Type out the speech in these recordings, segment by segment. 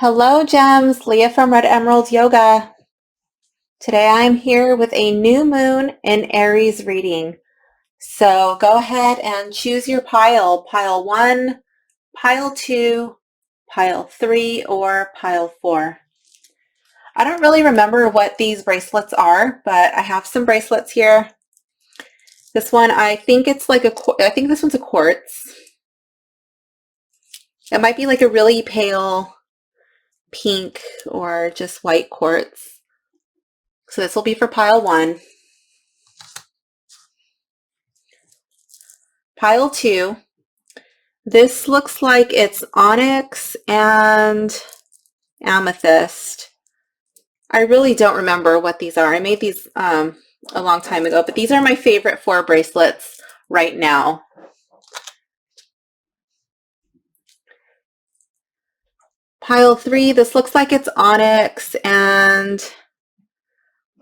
Hello, Gems. Leah from Red Emerald Yoga. Today I'm here with a new moon in Aries reading. So go ahead and choose your pile. Pile 1, pile 2, pile 3, or pile 4. I don't really remember what these bracelets are, but I have some bracelets here. This one, I think it's like I think this one's a quartz. It might be like a really pale pink or just white quartz. So this will be for pile 1. Pile 2. This looks like it's onyx and amethyst. I really don't remember what these are. I made these a long time ago, but these are my favorite 4 bracelets right now. Pile 3, this looks like it's onyx and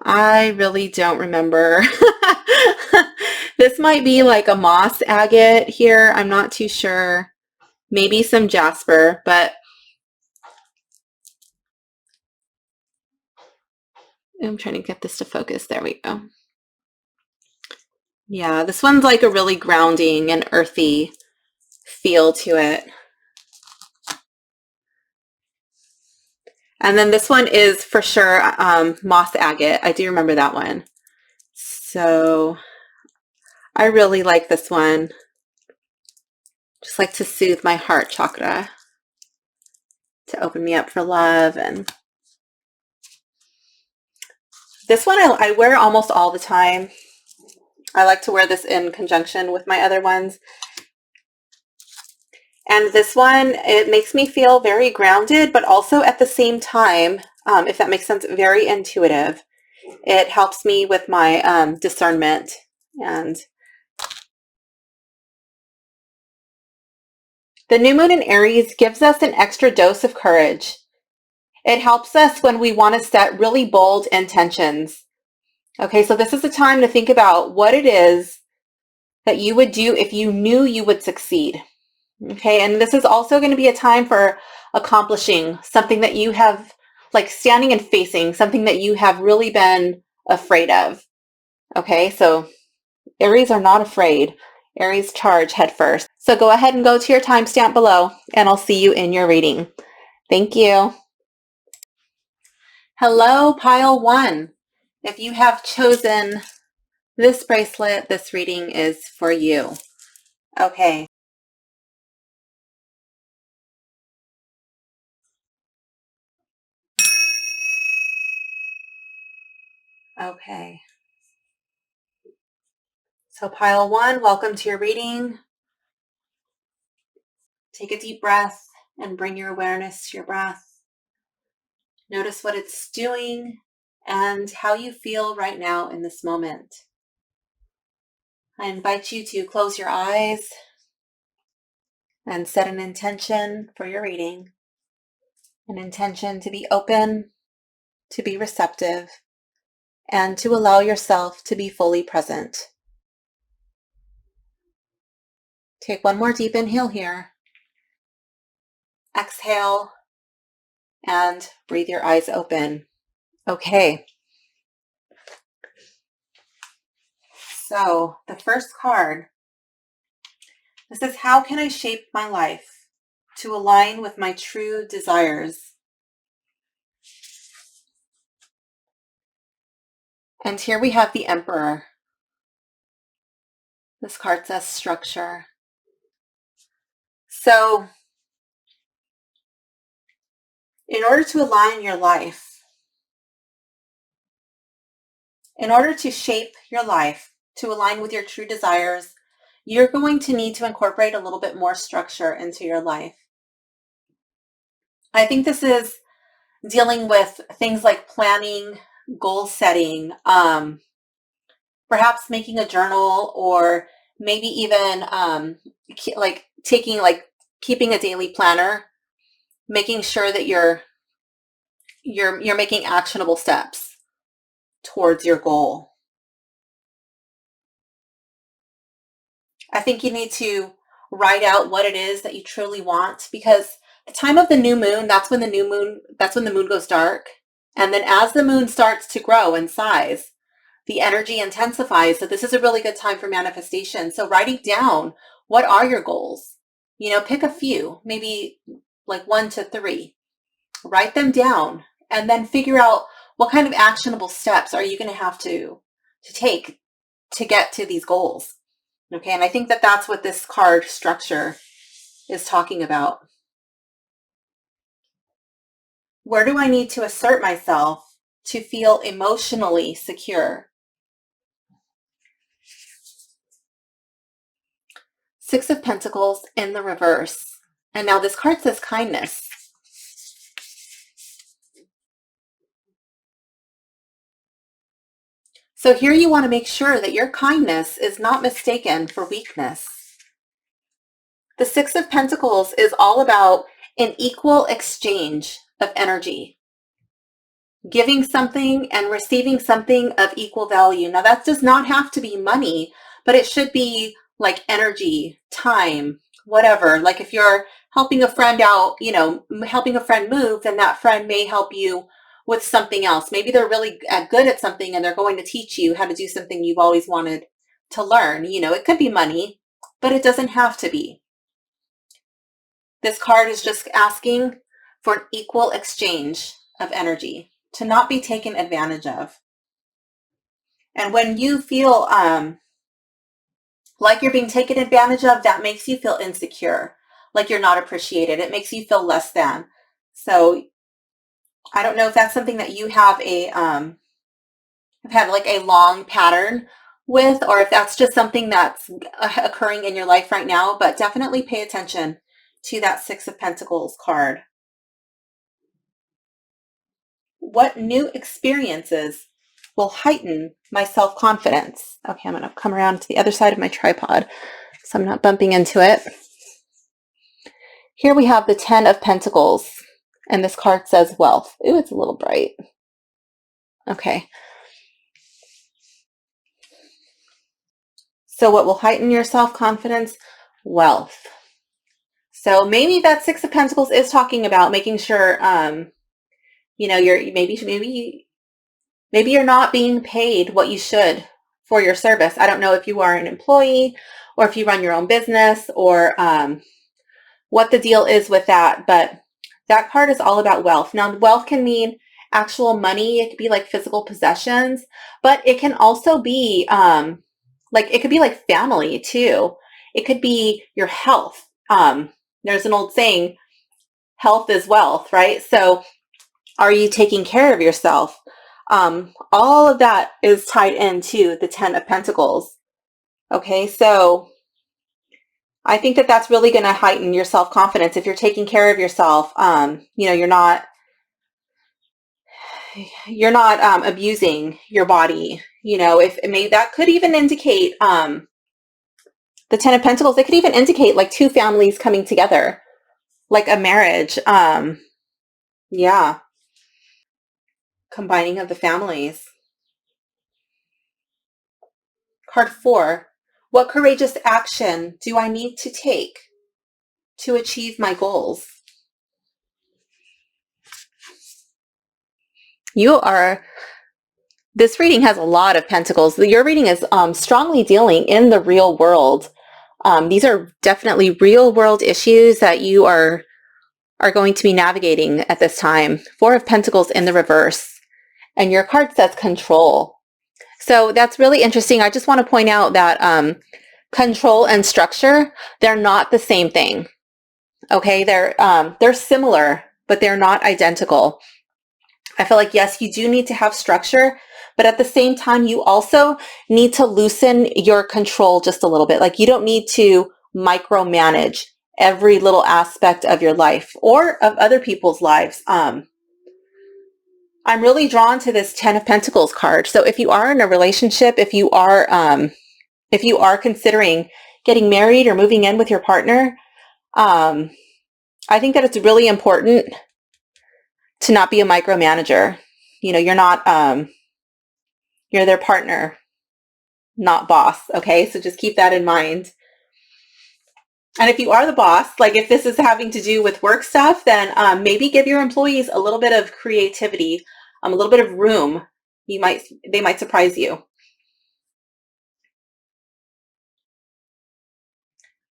I really don't remember. This might be like a moss agate here. I'm not too sure. Maybe some jasper, but I'm trying to get this to focus. There we go. Yeah, this one's like a really grounding and earthy feel to it. And then this one is for sure moss agate. I do remember that one. So I really like this one. Just like to soothe my heart chakra, to open me up for love. And this one I wear almost all the time. I like to wear this in conjunction with my other ones. And this one, it makes me feel very grounded, but also at the same time, if that makes sense, very intuitive. It helps me with my discernment. And the new moon in Aries gives us an extra dose of courage. It helps us when we want to set really bold intentions. Okay, so this is a time to think about what it is that you would do if you knew you would succeed. Okay, and this is also going to be a time for accomplishing something that you have, like standing and facing something that you have really been afraid of. Okay, so Aries are not afraid. Aries charge head first. So go ahead and go to your timestamp below, and I'll see you in your reading. Thank you. Hello, pile 1. If you have chosen this bracelet, this reading is for you. Okay. Okay. So pile 1, welcome to your reading. Take a deep breath and bring your awareness to your breath. Notice what it's doing and how you feel right now in this moment. I invite you to close your eyes and set an intention for your reading. An intention to be open, to be receptive, and to allow yourself to be fully present. Take one more deep inhale here. Exhale and breathe your eyes open. Okay. So the first card, this is how can I shape my life to align with my true desires? And here we have the Emperor. This card says structure. So in order to align your life, in order to shape your life to align with your true desires, you're going to need to incorporate a little bit more structure into your life. I think this is dealing with things like planning, goal setting, perhaps making a journal, or maybe even keeping a daily planner, making sure that you're making actionable steps towards your goal. I think you need to write out what it is that you truly want, because The time of the new moon, that's when the moon goes dark. And then as the moon starts to grow in size, the energy intensifies. So this is a really good time for manifestation. So writing down, what are your goals? Pick a few, maybe like 1 to 3. Write them down and then figure out what kind of actionable steps are you going to have to take to get to these goals. Okay. And I think that that's what this card structure is talking about. Where do I need to assert myself to feel emotionally secure? 6 of Pentacles in the reverse. And now this card says kindness. So here you want to make sure that your kindness is not mistaken for weakness. The 6 of Pentacles is all about an equal exchange of energy. Giving something and receiving something of equal value. Now that does not have to be money, but it should be like energy, time, whatever. Like if you're helping a friend out, helping a friend move, then that friend may help you with something else. Maybe they're really good at something and they're going to teach you how to do something you've always wanted to learn. It could be money, but it doesn't have to be. This card is just asking for an equal exchange of energy, to not be taken advantage of. And when you feel like you're being taken advantage of, that makes you feel insecure, like you're not appreciated. It makes you feel less than. So I don't know if that's something that you have had like a long pattern with, or if that's just something that's occurring in your life right now, but definitely pay attention to that 6 of Pentacles card. What new experiences will heighten my self-confidence? Okay, I'm going to come around to the other side of my tripod so I'm not bumping into it. Here we have the 10 of Pentacles, and this card says wealth. Ooh, it's a little bright. Okay. So what will heighten your self-confidence? Wealth. So maybe that 6 of Pentacles is talking about making sure, you're maybe you're not being paid what you should for your service. I don't know if you are an employee or if you run your own business or what the deal is with that, but that card is all about wealth. Now, wealth can mean actual money. It could be like physical possessions, but it can also be it could be like family too. It could be your health. There's an old saying, health is wealth, right? So are you taking care of yourself? All of that is tied into the 10 of Pentacles. Okay, so I think that that's really going to heighten your self-confidence if you're taking care of yourself. You're not abusing your body. If maybe that could even indicate the 10 of Pentacles. It could even indicate like 2 families coming together, like a marriage. Yeah, combining of the families. Card 4. What courageous action do I need to take to achieve my goals? This reading has a lot of pentacles. Your reading is strongly dealing in the real world. These are definitely real world issues that you are going to be navigating at this time. 4 of Pentacles in the reverse. And your card says control. So that's really interesting. I just want to point out that control and structure, they're not the same thing. Okay, they're similar, but they're not identical. I feel like, yes, you do need to have structure, but at the same time, you also need to loosen your control just a little bit. Like you don't need to micromanage every little aspect of your life or of other people's lives. I'm really drawn to this 10 of Pentacles card. So if you are in a relationship, if you are considering getting married or moving in with your partner, I think that it's really important to not be a micromanager. You're not, you're their partner, not boss. Okay. So just keep that in mind. And if you are the boss, like if this is having to do with work stuff, then maybe give your employees a little bit of creativity, a little bit of room. They might surprise you.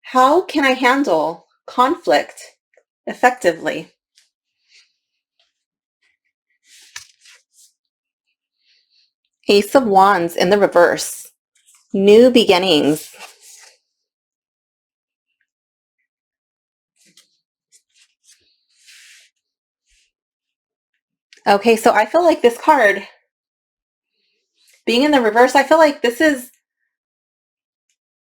How can I handle conflict effectively? Ace of Wands in the reverse. New beginnings. Okay, so I feel like this card being in the reverse, I feel like this is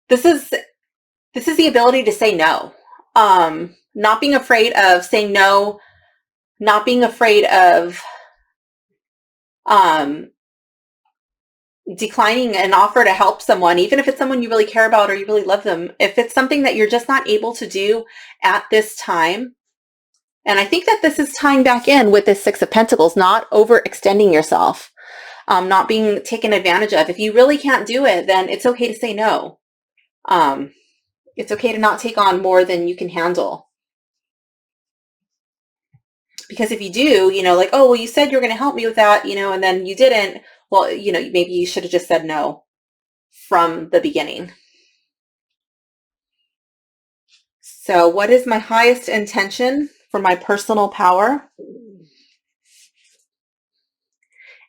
the ability to say no. Not being afraid of saying no, not being afraid of declining an offer to help someone, even if it's someone you really care about or you really love them. If it's something that you're just not able to do at this time, and I think that this is tying back in with this Six of Pentacles, not overextending yourself, not being taken advantage of. If you really can't do it, then it's okay to say no. It's okay to not take on more than you can handle. Because if you do, like, oh, well, you said you're going to help me with that, and then you didn't, well, maybe you should have just said no from the beginning. So what is my highest intention for my personal power?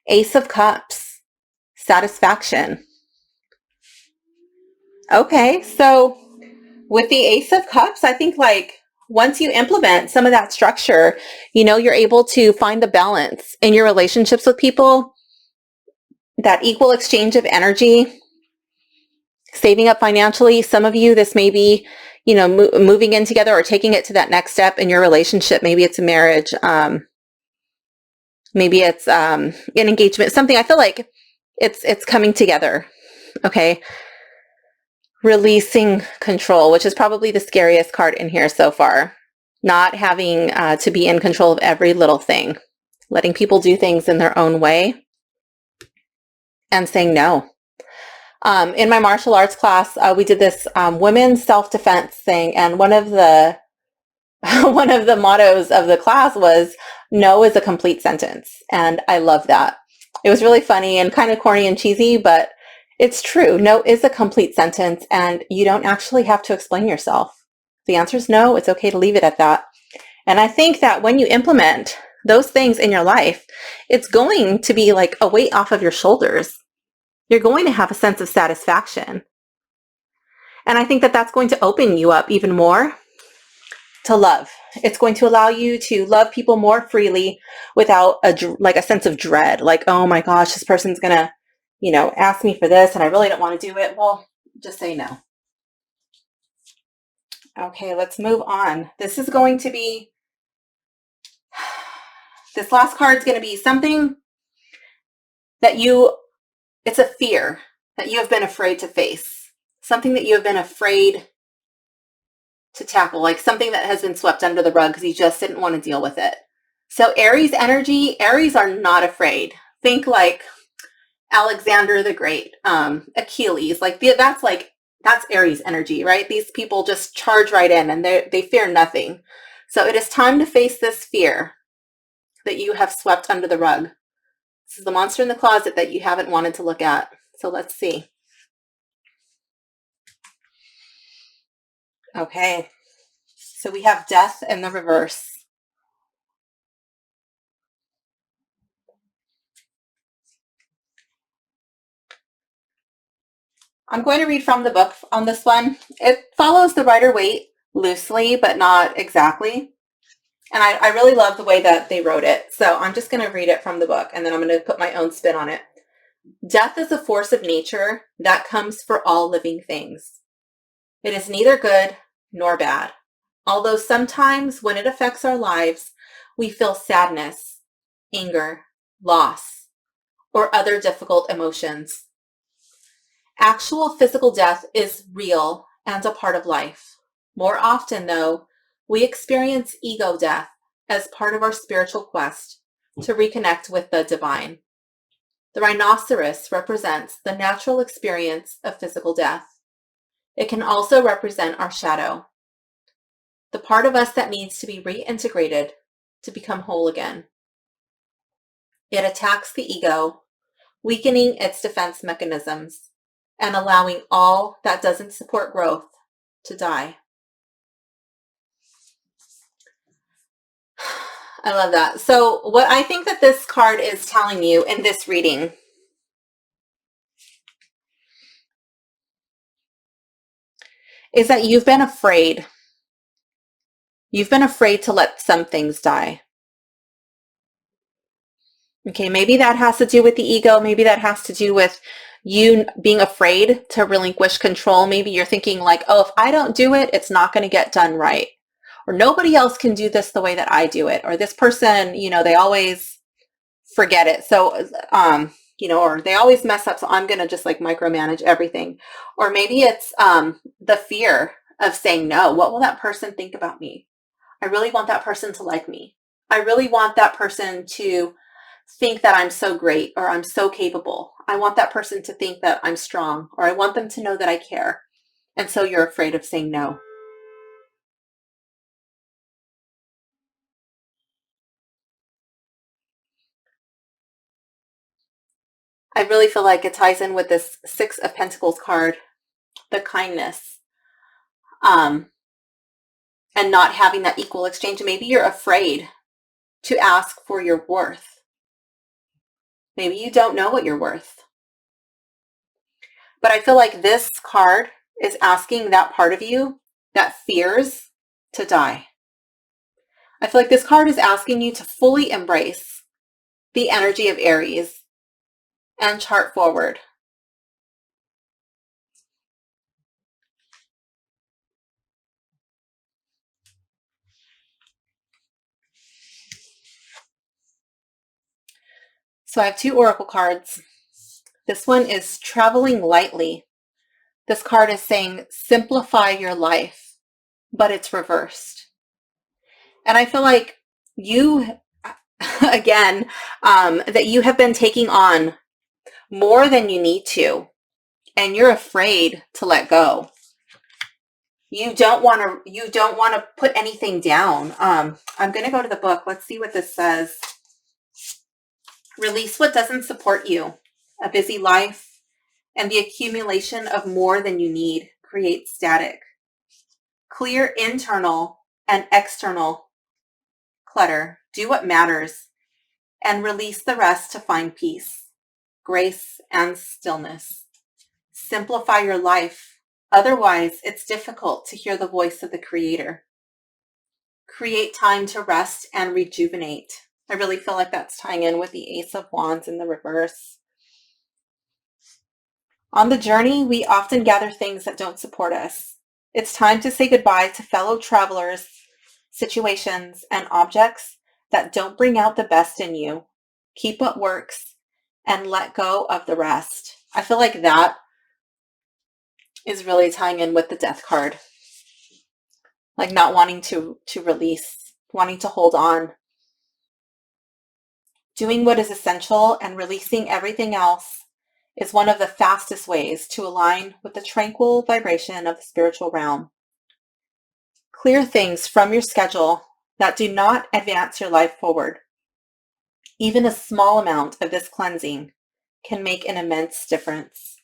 Ace of Cups, satisfaction. Okay, so with the Ace of Cups, I think like once you implement some of that structure, you're able to find the balance in your relationships with people, that equal exchange of energy, saving up financially. Some of you, this may be, moving in together or taking it to that next step in your relationship. Maybe it's a marriage. Maybe it's an engagement, something. I feel like it's coming together. Okay. Releasing control, which is probably the scariest card in here so far. Not having to be in control of every little thing. Letting people do things in their own way. And saying no. In my martial arts class, we did this women's self-defense thing. And one of the mottos of the class was, no is a complete sentence. And I love that. It was really funny and kind of corny and cheesy, but it's true. No is a complete sentence, and you don't actually have to explain yourself. The answer is no. It's okay to leave it at that. And I think that when you implement those things in your life, it's going to be like a weight off of your shoulders. You're going to have a sense of satisfaction. And I think that that's going to open you up even more to love. It's going to allow you to love people more freely without a sense of dread. Like, oh my gosh, this person's going to, ask me for this and I really don't want to do it. Well, just say no. Okay, let's move on. This is going to be, this last card is going to be something that it's a fear that you have been afraid to face. Something that you have been afraid to tackle, like something that has been swept under the rug because you just didn't want to deal with it. So Aries energy, Aries are not afraid. Think like Alexander the Great, Achilles, that's Aries energy, right? These people just charge right in and they fear nothing. So it is time to face this fear that you have swept under the rug. This is the monster in the closet that you haven't wanted to look at. So let's see. Okay. So we have death in the reverse. I'm going to read from the book on this one. It follows the Rider-Waite loosely, but not exactly. And I really love the way that they wrote it. So I'm just going to read it from the book, and then I'm going to put my own spin on it. Death is a force of nature that comes for all living things. It is neither good nor bad, although sometimes when it affects our lives, we feel sadness, anger, loss, or other difficult emotions. Actual physical death is real and a part of life. More often, though, we experience ego death as part of our spiritual quest to reconnect with the divine. The rhinoceros represents the natural experience of physical death. It can also represent our shadow, the part of us that needs to be reintegrated to become whole again. It attacks the ego, weakening its defense mechanisms and allowing all that doesn't support growth to die. I love that. So what I think that this card is telling you in this reading is that you've been afraid. You've been afraid to let some things die. Okay, maybe that has to do with the ego. Maybe that has to do with you being afraid to relinquish control. Maybe you're thinking like, oh, if I don't do it, it's not going to get done right. Or nobody else can do this the way that I do it. Or this person, they always forget it. So, or they always mess up. So I'm going to just like micromanage everything. Or maybe it's the fear of saying no. What will that person think about me? I really want that person to like me. I really want that person to think that I'm so great or I'm so capable. I want that person to think that I'm strong, or I want them to know that I care. And so you're afraid of saying no. I really feel like it ties in with this Six of Pentacles card, the kindness, and not having that equal exchange. Maybe you're afraid to ask for your worth. Maybe you don't know what you're worth. But I feel like this card is asking that part of you that fears to die. I feel like this card is asking you to fully embrace the energy of Aries and chart forward. So I have two oracle cards. This one is traveling lightly. This card is saying simplify your life, but it's reversed. And I feel like you, again, that you have been taking on more than you need to, and you're afraid to let go. You don't want to put anything down. I'm going to go to the book. Let's see what this says. Release what doesn't support you. A busy life and the accumulation of more than you need creates static. Clear internal and external clutter. Do what matters and release the rest to find peace, grace, and stillness. Simplify your life. Otherwise, it's difficult to hear the voice of the Creator. Create time to rest and rejuvenate. I really feel like that's tying in with the Ace of Wands in the reverse. On the journey, we often gather things that don't support us. It's time to say goodbye to fellow travelers, situations, and objects that don't bring out the best in you. Keep what works and let go of the rest. I feel like that is really tying in with the Death card. Like not wanting to release, wanting to hold on. Doing what is essential and releasing everything else is one of the fastest ways to align with the tranquil vibration of the spiritual realm. Clear things from your schedule that do not advance your life forward. Even a small amount of this cleansing can make an immense difference.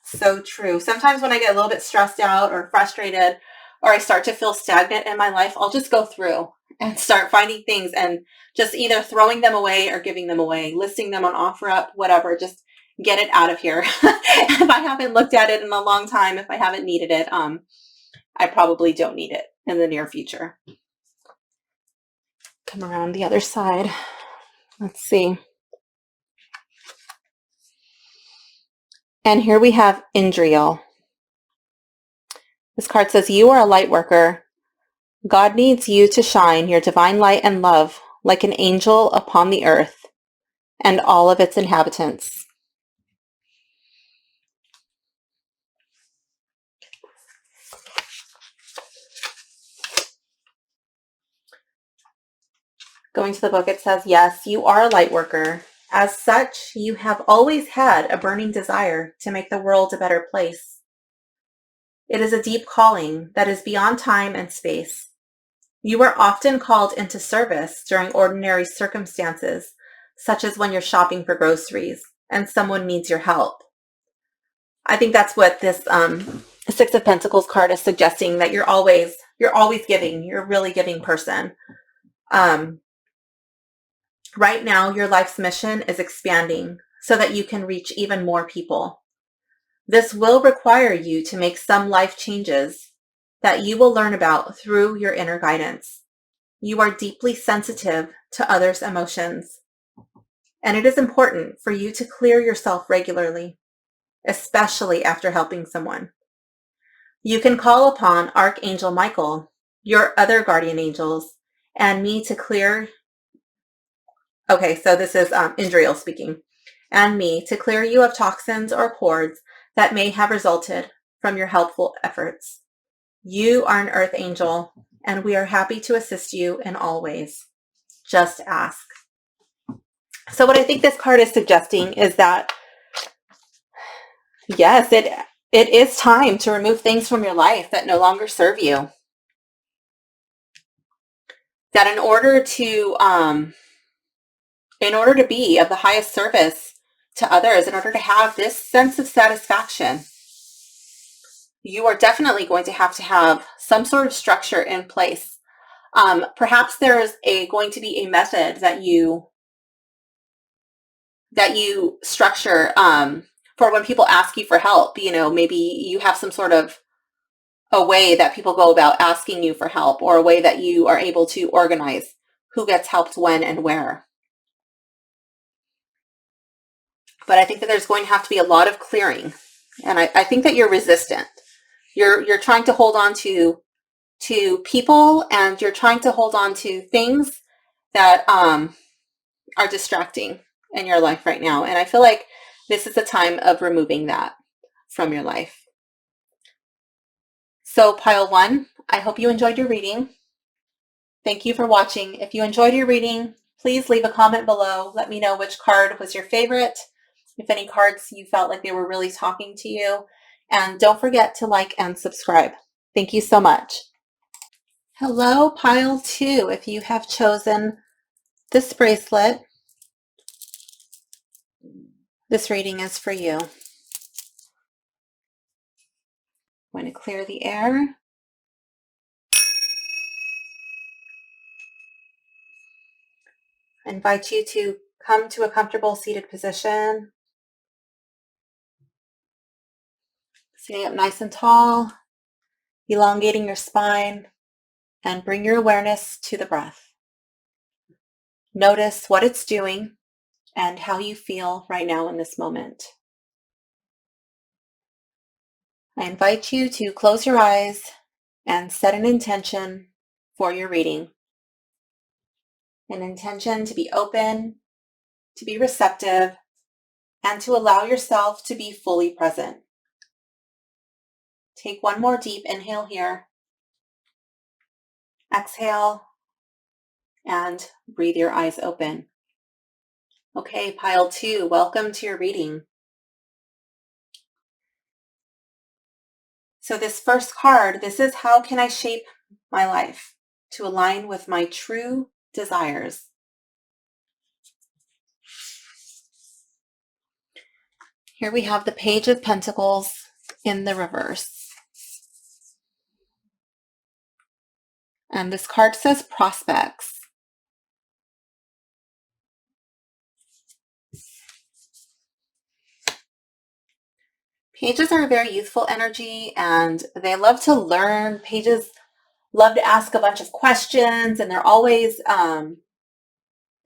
So true. Sometimes when I get a little bit stressed out or frustrated, or I start to feel stagnant in my life, I'll just go through and start finding things and just either throwing them away or giving them away, listing them on OfferUp, whatever, just get it out of here. If I haven't looked at it in a long time, if I haven't needed it, I probably don't need it in the near future. Come around the other side. Let's see. And here we have Indriel. This card says, you are a light worker. God needs you to shine your divine light and love like an angel upon the earth and all of its inhabitants. Going to the book, it says, yes, you are a light worker. As such, you have always had a burning desire to make the world a better place. It is a deep calling that is beyond time and space. You are often called into service during ordinary circumstances, such as when you're shopping for groceries and someone needs your help. I think that's what this Six of Pentacles card is suggesting, that you're always giving. You're a really giving person. Right now, your life's mission is expanding so that you can reach even more people. This will require you to make some life changes that you will learn about through your inner guidance. You are deeply sensitive to others' emotions, and it is important for you to clear yourself regularly, especially after helping someone. You can call upon Archangel Michael, your other guardian angels, and me to clear. Okay, so this is Indriel speaking. And me to clear you of toxins or cords that may have resulted from your helpful efforts. You are an earth angel, and we are happy to assist you in all ways. Just ask. So what I think this card is suggesting is that, yes, it is time to remove things from your life that no longer serve you. That in order to be of the highest service to others, in order to have this sense of satisfaction, you are definitely going to have some sort of structure in place. Perhaps there's going to be a method that you structure for when people ask you for help. You know, maybe you have some sort of a way that people go about asking you for help, or a way that you are able to organize who gets helped when and where. But I think that there's going to have to be a lot of clearing. And I think that you're resistant. You're trying to hold on to people, and you're trying to hold on to things that are distracting in your life right now. And I feel like this is a time of removing that from your life. So pile one, I hope you enjoyed your reading. Thank you for watching. If you enjoyed your reading, please leave a comment below. Let me know which card was your favorite, if any cards you felt like they were really talking to you. And don't forget to like and subscribe. Thank you so much. Hello, pile two. If you have chosen this bracelet, this reading is for you. I'm going to clear the air. I invite you to come to a comfortable seated position. Sitting up nice and tall, elongating your spine, and bring your awareness to the breath. Notice what it's doing and how you feel right now in this moment. I invite you to close your eyes and set an intention for your reading. An intention to be open, to be receptive, and to allow yourself to be fully present. Take one more deep inhale here. Exhale, and breathe your eyes open. Okay, pile two, welcome to your reading. So this first card, this is how can I shape my life to align with my true desires. Here we have the Page of Pentacles in the reverse. And this card says prospects. Pages are a very youthful energy, and they love to learn. Pages love to ask a bunch of questions, and they're always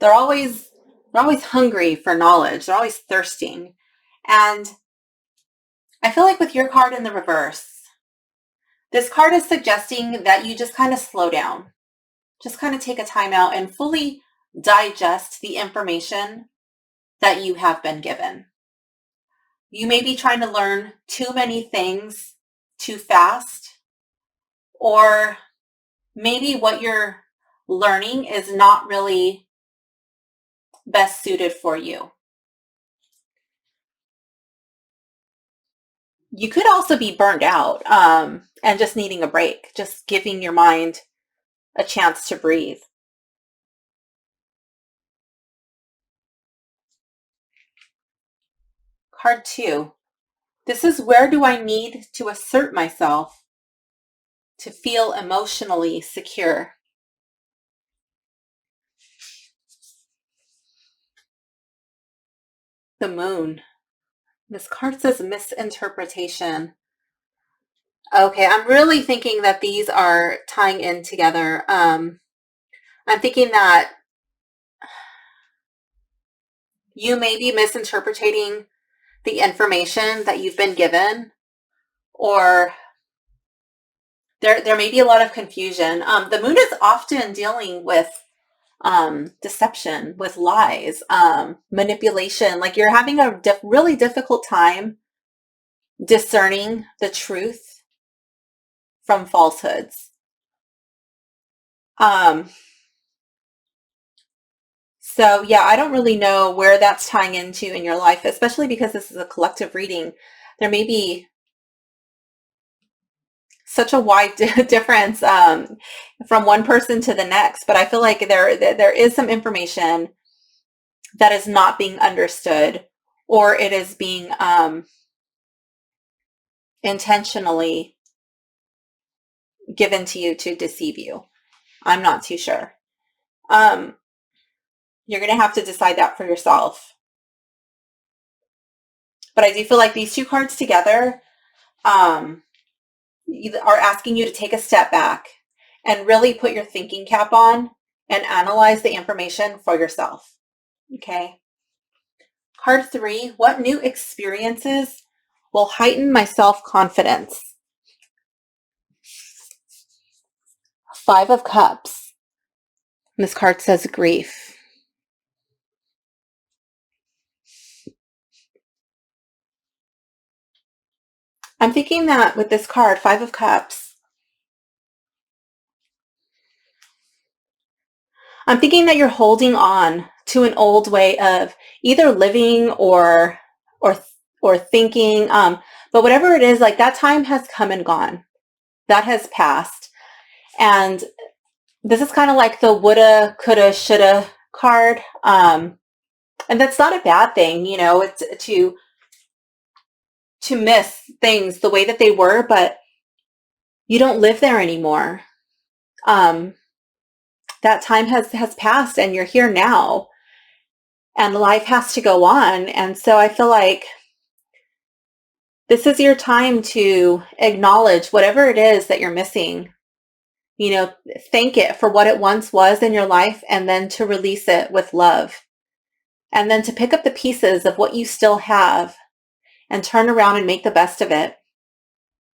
hungry for knowledge. They're always thirsting. And I feel like with your card in the reverse, this card is suggesting that you just kind of slow down. Just kind of take a time out and fully digest the information that you have been given. You may be trying to learn too many things too fast, or maybe what you're learning is not really best suited for you. You could also be burned out and just needing a break, just giving your mind a chance to breathe. Card 2. This is where do I need to assert myself to feel emotionally secure? The Moon. This card says misinterpretation. Okay, I'm really thinking that these are tying in together. I'm thinking that you may be misinterpreting the information that you've been given, or there may be a lot of confusion. The Moon is often dealing with deception, with lies, manipulation. Like you're having a really difficult time discerning the truth from falsehoods. So yeah, I don't really know where that's tying into in your life, especially because this is a collective reading. There may be such a wide difference from one person to the next, but I feel like there is some information that is not being understood, or it is being intentionally given to you to deceive you. I'm not too sure. You're going to have to decide that for yourself. But I do feel like these two cards together are asking you to take a step back and really put your thinking cap on and analyze the information for yourself. Okay. Card 3, what new experiences will heighten my self-confidence? 5 of Cups. This card says grief. I'm thinking that with this card, 5 of Cups, I'm thinking that you're holding on to an old way of either living or thinking. But whatever it is, like that time has come and gone. That has passed. And this is kind of like the woulda, coulda, shoulda card. And that's not a bad thing, you know, it's to miss things the way that they were, but you don't live there anymore. That time has passed and you're here now and life has to go on. And so I feel like this is your time to acknowledge whatever it is that you're missing. You know, thank it for what it once was in your life and then to release it with love. And then to pick up the pieces of what you still have and turn around and make the best of it.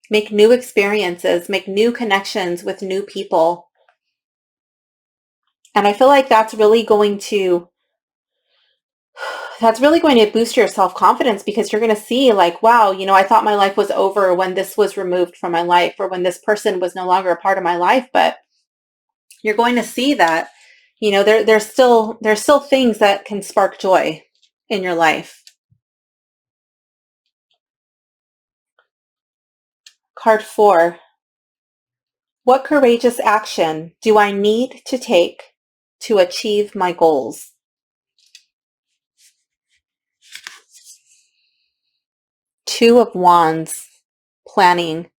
Make new experiences, make new connections with new people. And I feel like that's really going to boost your self-confidence, because you're going to see like, wow, you know, I thought my life was over when this was removed from my life or when this person was no longer a part of my life. But you're going to see that, you know, there's still things that can spark joy in your life. Card 4. What courageous action do I need to take to achieve my goals? 2 of Wands, planning.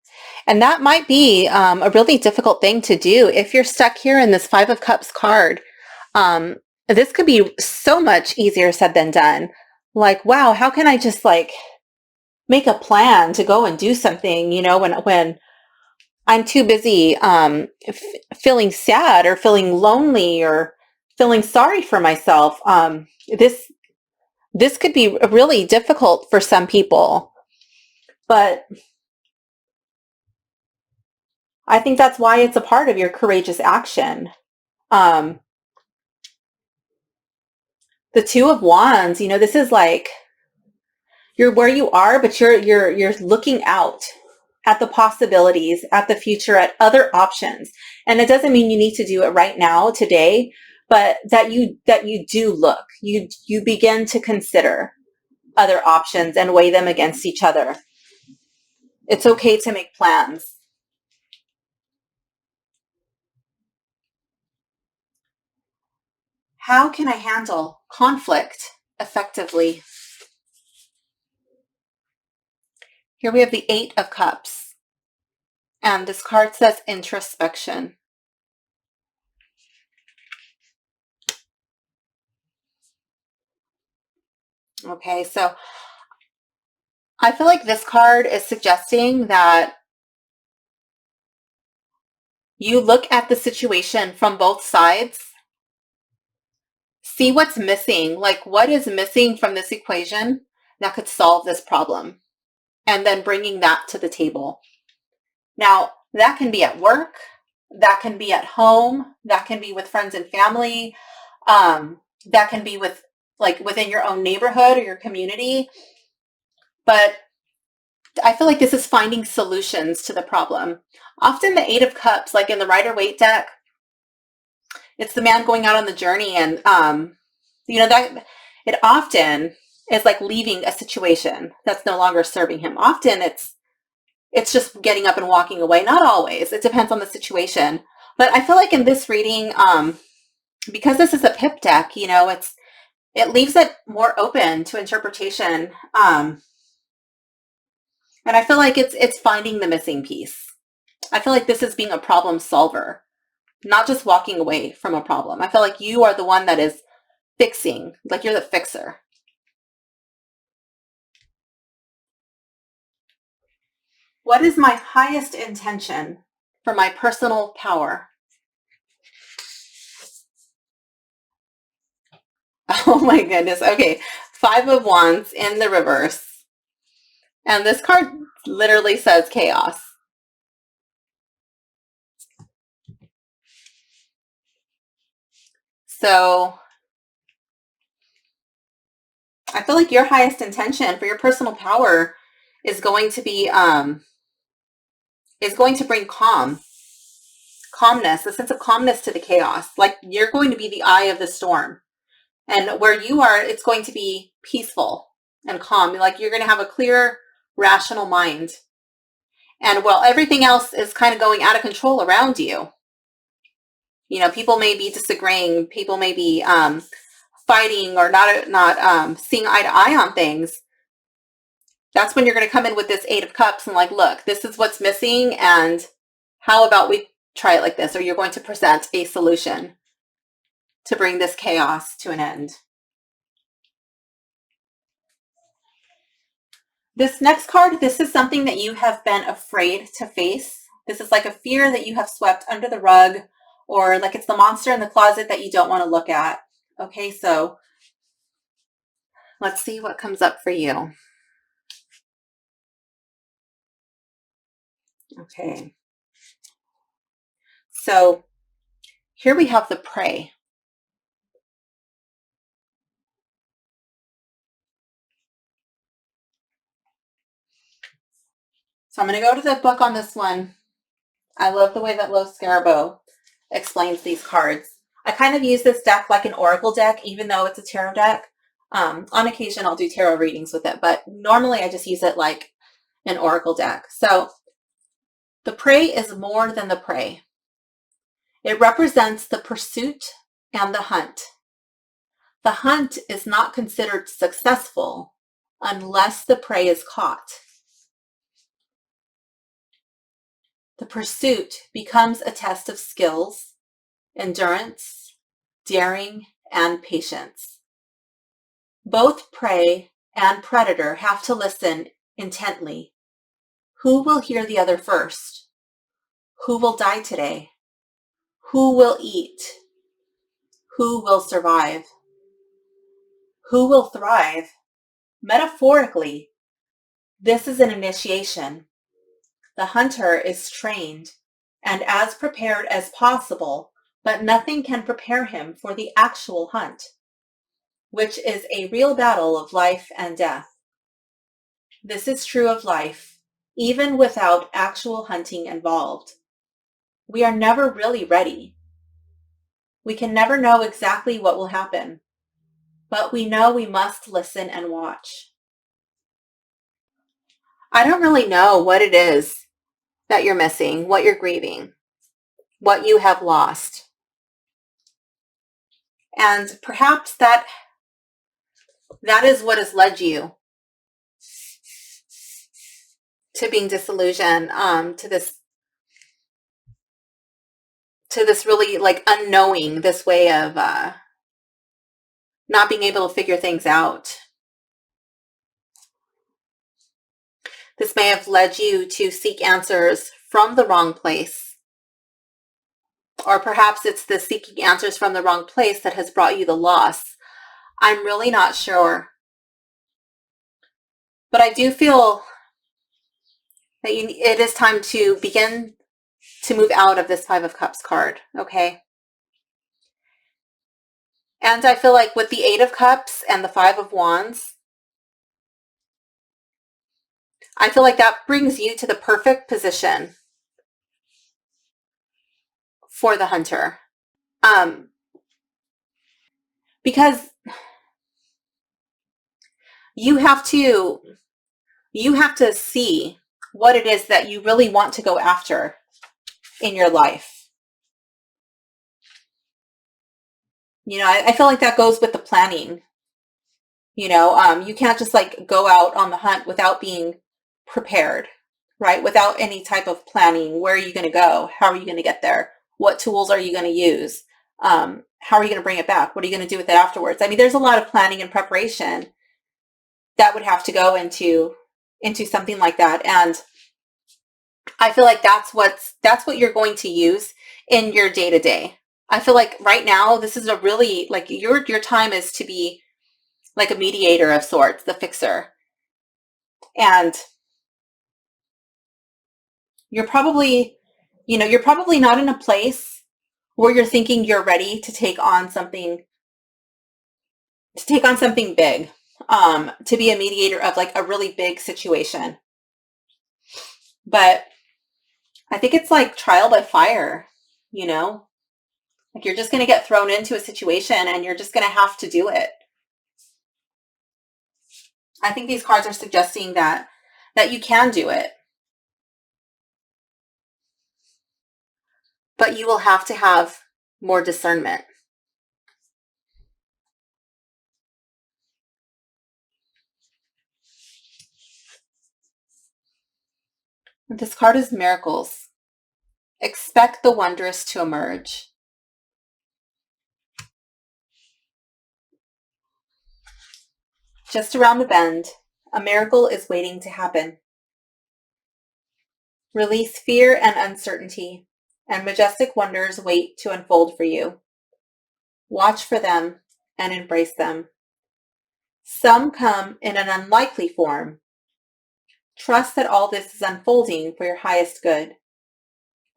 And that might be a really difficult thing to do if you're stuck here in this 5 of Cups card. This could be so much easier said than done. Like, wow, how can I just like make a plan to go and do something, you know, when I'm too busy feeling sad or feeling lonely or feeling sorry for myself. This could be really difficult for some people, but I think that's why it's a part of your courageous action. The 2 of Wands, you know, this is like you're where you are, but you're looking out at the possibilities, at the future, at other options. And it doesn't mean you need to do it right now, today, but that you do look, you begin to consider other options and weigh them against each other. It's okay to make plans. How can I handle conflict effectively? Here we have the Eight of Cups. And this card says introspection. Okay, so I feel like this card is suggesting that you look at the situation from both sides, see what's missing, like what is missing from this equation that could solve this problem, and then bringing that to the table. Now, that can be at work, that can be at home, that can be with friends and family, that can be with like within your own neighborhood or your community. But I feel like this is finding solutions to the problem. Often the Eight of Cups, like in the Rider-Waite deck, it's the man going out on the journey, and that it often is like leaving a situation that's no longer serving him. Often it's just getting up and walking away. Not always. It depends on the situation. But I feel like in this reading, because this is a pip deck, it leaves it more open to interpretation. And I feel like it's finding the missing piece. I feel like this is being a problem solver, not just walking away from a problem. I feel like you are the one that is fixing, like you're the fixer. What is my highest intention for my personal power? Oh my goodness. Okay. Five of Wands in the reverse. And this card literally says chaos. So I feel like your highest intention for your personal power is going to be bring calmness, a sense of calmness to the chaos. Like you're going to be the eye of the storm. And where you are, it's going to be peaceful and calm. Like you're going to have a clear, rational mind. And while everything else is kind of going out of control around you, people may be disagreeing, people may be fighting or not seeing eye to eye on things. That's when you're going to come in with this Eight of Cups and like, look, this is what's missing, and how about we try it like this? Or you're going to present a solution to bring this chaos to an end. This next card, this is something that you have been afraid to face. This is like a fear that you have swept under the rug, or like it's the monster in the closet that you don't want to look at. Okay, so let's see what comes up for you. Okay. So here we have the prey. So I'm going to go to the book on this one. I love the way that Lo Scarabo explains these cards. I kind of use this deck like an oracle deck, even though it's a tarot deck. On occasion, I'll do tarot readings with it, but normally I just use it like an oracle deck. So the prey is more than the prey. It represents the pursuit and the hunt. The hunt is not considered successful unless the prey is caught. The pursuit becomes a test of skills, endurance, daring, and patience. Both prey and predator have to listen intently. Who will hear the other first? Who will die today? Who will eat? Who will survive? Who will thrive? Metaphorically, this is an initiation. The hunter is trained and as prepared as possible, but nothing can prepare him for the actual hunt, which is a real battle of life and death. This is true of life, even without actual hunting involved. We are never really ready. We can never know exactly what will happen, but we know we must listen and watch. I don't really know what it is that you're missing, what you're grieving, what you have lost. And perhaps that is what has led you to being disillusioned, to this really like unknowing, this way of not being able to figure things out. This may have led you to seek answers from the wrong place. Or perhaps it's the seeking answers from the wrong place that has brought you the loss. I'm really not sure. But I do feel that it is time to begin to move out of this Five of Cups card, okay? And I feel like with the Eight of Cups and the Five of Wands, I feel like that brings you to the perfect position for the hunter. Because you have to see what it is that you really want to go after in your life. You know, I feel like that goes with the planning. You know, you can't just like go out on the hunt without being prepared, right? Without any type of planning. Where are you going to go? How are you going to get there? What tools are you going to use? How are you going to bring it back? What are you going to do with it afterwards? I mean, there's a lot of planning and preparation that would have to go into something like that. And I feel like that's what you're going to use in your day-to-day. I feel like right now, this is a really, like, your time is to be like a mediator of sorts, the fixer. And you're probably not in a place where you're thinking you're ready to take on something big, to be a mediator of like a really big situation. But I think it's like trial by fire, you know? Like you're just going to get thrown into a situation and you're just going to have to do it. I think these cards are suggesting that you can do it. But you will have to have more discernment. This card is miracles. Expect the wondrous to emerge. Just around the bend, a miracle is waiting to happen. Release fear and uncertainty, and majestic wonders wait to unfold for you. Watch for them and embrace them. Some come in an unlikely form. Trust that all this is unfolding for your highest good.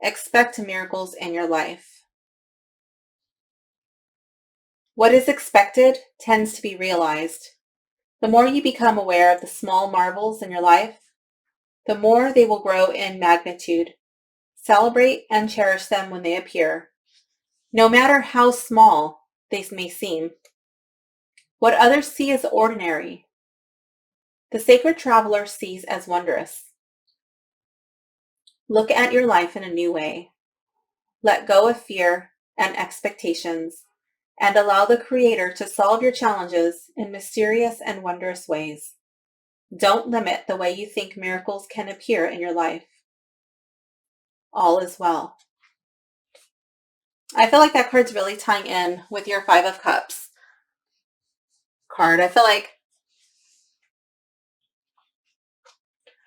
Expect miracles in your life. What is expected tends to be realized. The more you become aware of the small marvels in your life, the more they will grow in magnitude. Celebrate and cherish them when they appear, no matter how small they may seem. What others see as ordinary, the sacred traveler sees as wondrous. Look at your life in a new way. Let go of fear and expectations, and allow the Creator to solve your challenges in mysterious and wondrous ways. Don't limit the way you think miracles can appear in your life. All is well. I feel like that card's really tying in with your Five of Cups card. I feel like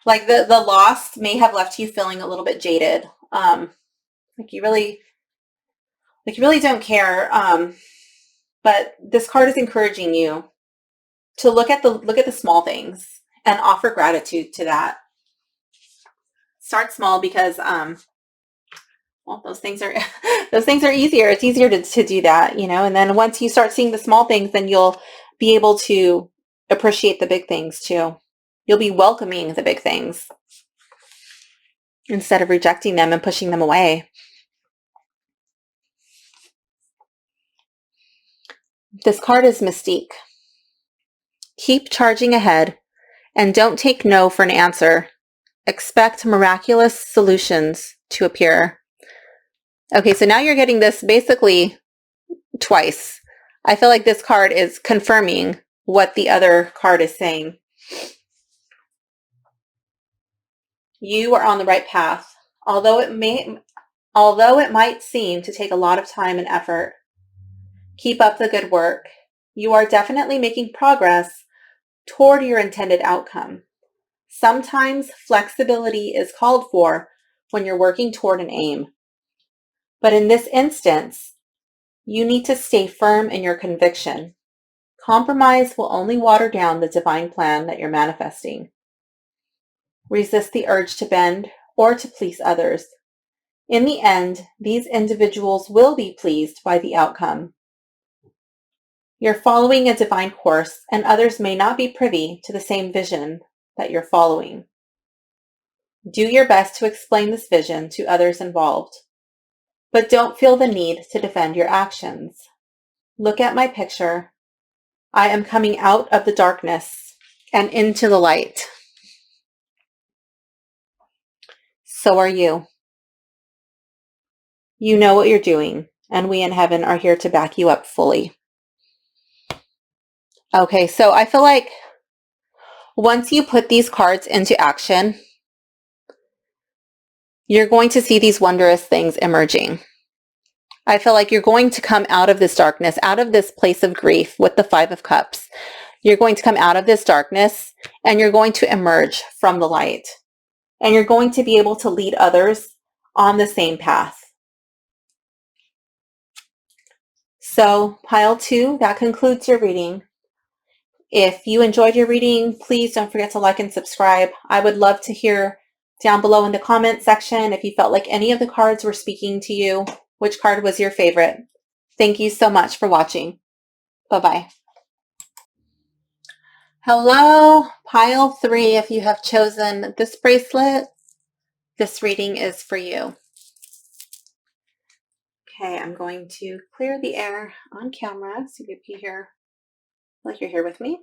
the loss may have left you feeling a little bit jaded. Like you really don't care. But this card is encouraging you to look at the small things and offer gratitude to that. Start small because well, those things are easier. It's easier to do that, you know. And then once you start seeing the small things, then you'll be able to appreciate the big things too. You'll be welcoming the big things instead of rejecting them and pushing them away. This card is Mystique. Keep charging ahead and don't take no for an answer. expect miraculous solutions to appear. Okay, so now you're getting this basically twice. I feel like this card is confirming what the other card is saying. You are on the right path. Although it might seem to take a lot of time and effort, keep up the good work. You are definitely making progress toward your intended outcome. Sometimes flexibility is called for when you're working toward an aim. But in this instance, you need to stay firm in your conviction. Compromise will only water down the divine plan that you're manifesting. Resist the urge to bend or to please others. In the end, these individuals will be pleased by the outcome. You're following a divine course, and others may not be privy to the same vision that you're following. Do your best to explain this vision to others involved, but don't feel the need to defend your actions. Look at my picture. I am coming out of the darkness and into the light. So are you. You know what you're doing, and we in heaven are here to back you up fully. Okay, so I feel like once you put these cards into action, you're going to see these wondrous things emerging. I feel like you're going to come out of this darkness, out of this place of grief with the Five of Cups. You're going to come out of this darkness and you're going to emerge from the light. And you're going to be able to lead others on the same path. So, pile 2, that concludes your reading. If you enjoyed your reading, please don't forget to like and subscribe. I would love to hear down below in the comment section if you felt like any of the cards were speaking to you. Which card was your favorite? Thank you so much for watching. Bye-bye. Hello, pile 3. If you have chosen this bracelet, this reading is for you. Okay, I'm going to clear the air on camera so you can hear like you're here with me.